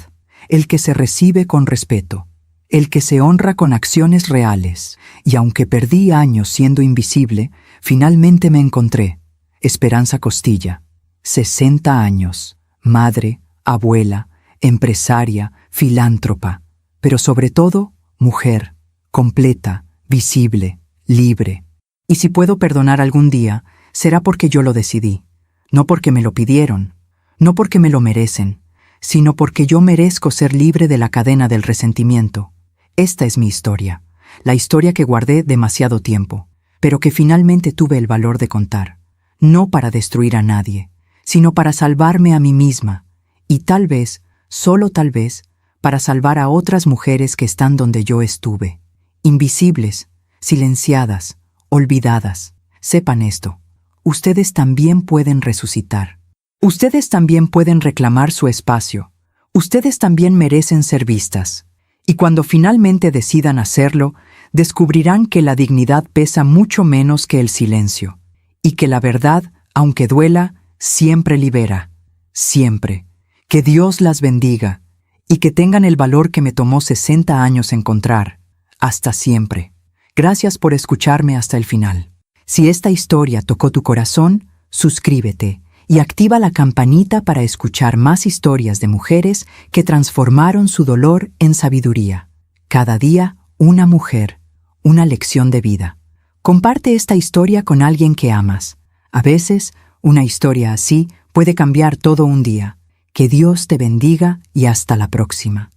el que se recibe con respeto, el que se honra con acciones reales. Y aunque perdí años siendo invisible, finalmente me encontré». Esperanza Costilla, 60 años, madre, abuela, empresaria, filántropa, pero sobre todo, mujer, completa, visible, libre. Y si puedo perdonar algún día, será porque yo lo decidí, no porque me lo pidieron, no porque me lo merecen, sino porque yo merezco ser libre de la cadena del resentimiento. Esta es mi historia, la historia que guardé demasiado tiempo, pero que finalmente tuve el valor de contar, no para destruir a nadie, sino para salvarme a mí misma, y tal vez, solo tal vez, para salvar a otras mujeres que están donde yo estuve, invisibles, silenciadas, olvidadas. Sepan esto, ustedes también pueden resucitar. Ustedes también pueden reclamar su espacio. Ustedes también merecen ser vistas. Y cuando finalmente decidan hacerlo, descubrirán que la dignidad pesa mucho menos que el silencio, y que la verdad, aunque duela, siempre libera. Siempre. Que Dios las bendiga, y que tengan el valor que me tomó 60 años encontrar. Hasta siempre. Gracias por escucharme hasta el final. Si esta historia tocó tu corazón, suscríbete y activa la campanita para escuchar más historias de mujeres que transformaron su dolor en sabiduría. Cada día, una mujer, una lección de vida. Comparte esta historia con alguien que amas. A veces, una historia así puede cambiar todo un día. Que Dios te bendiga y hasta la próxima.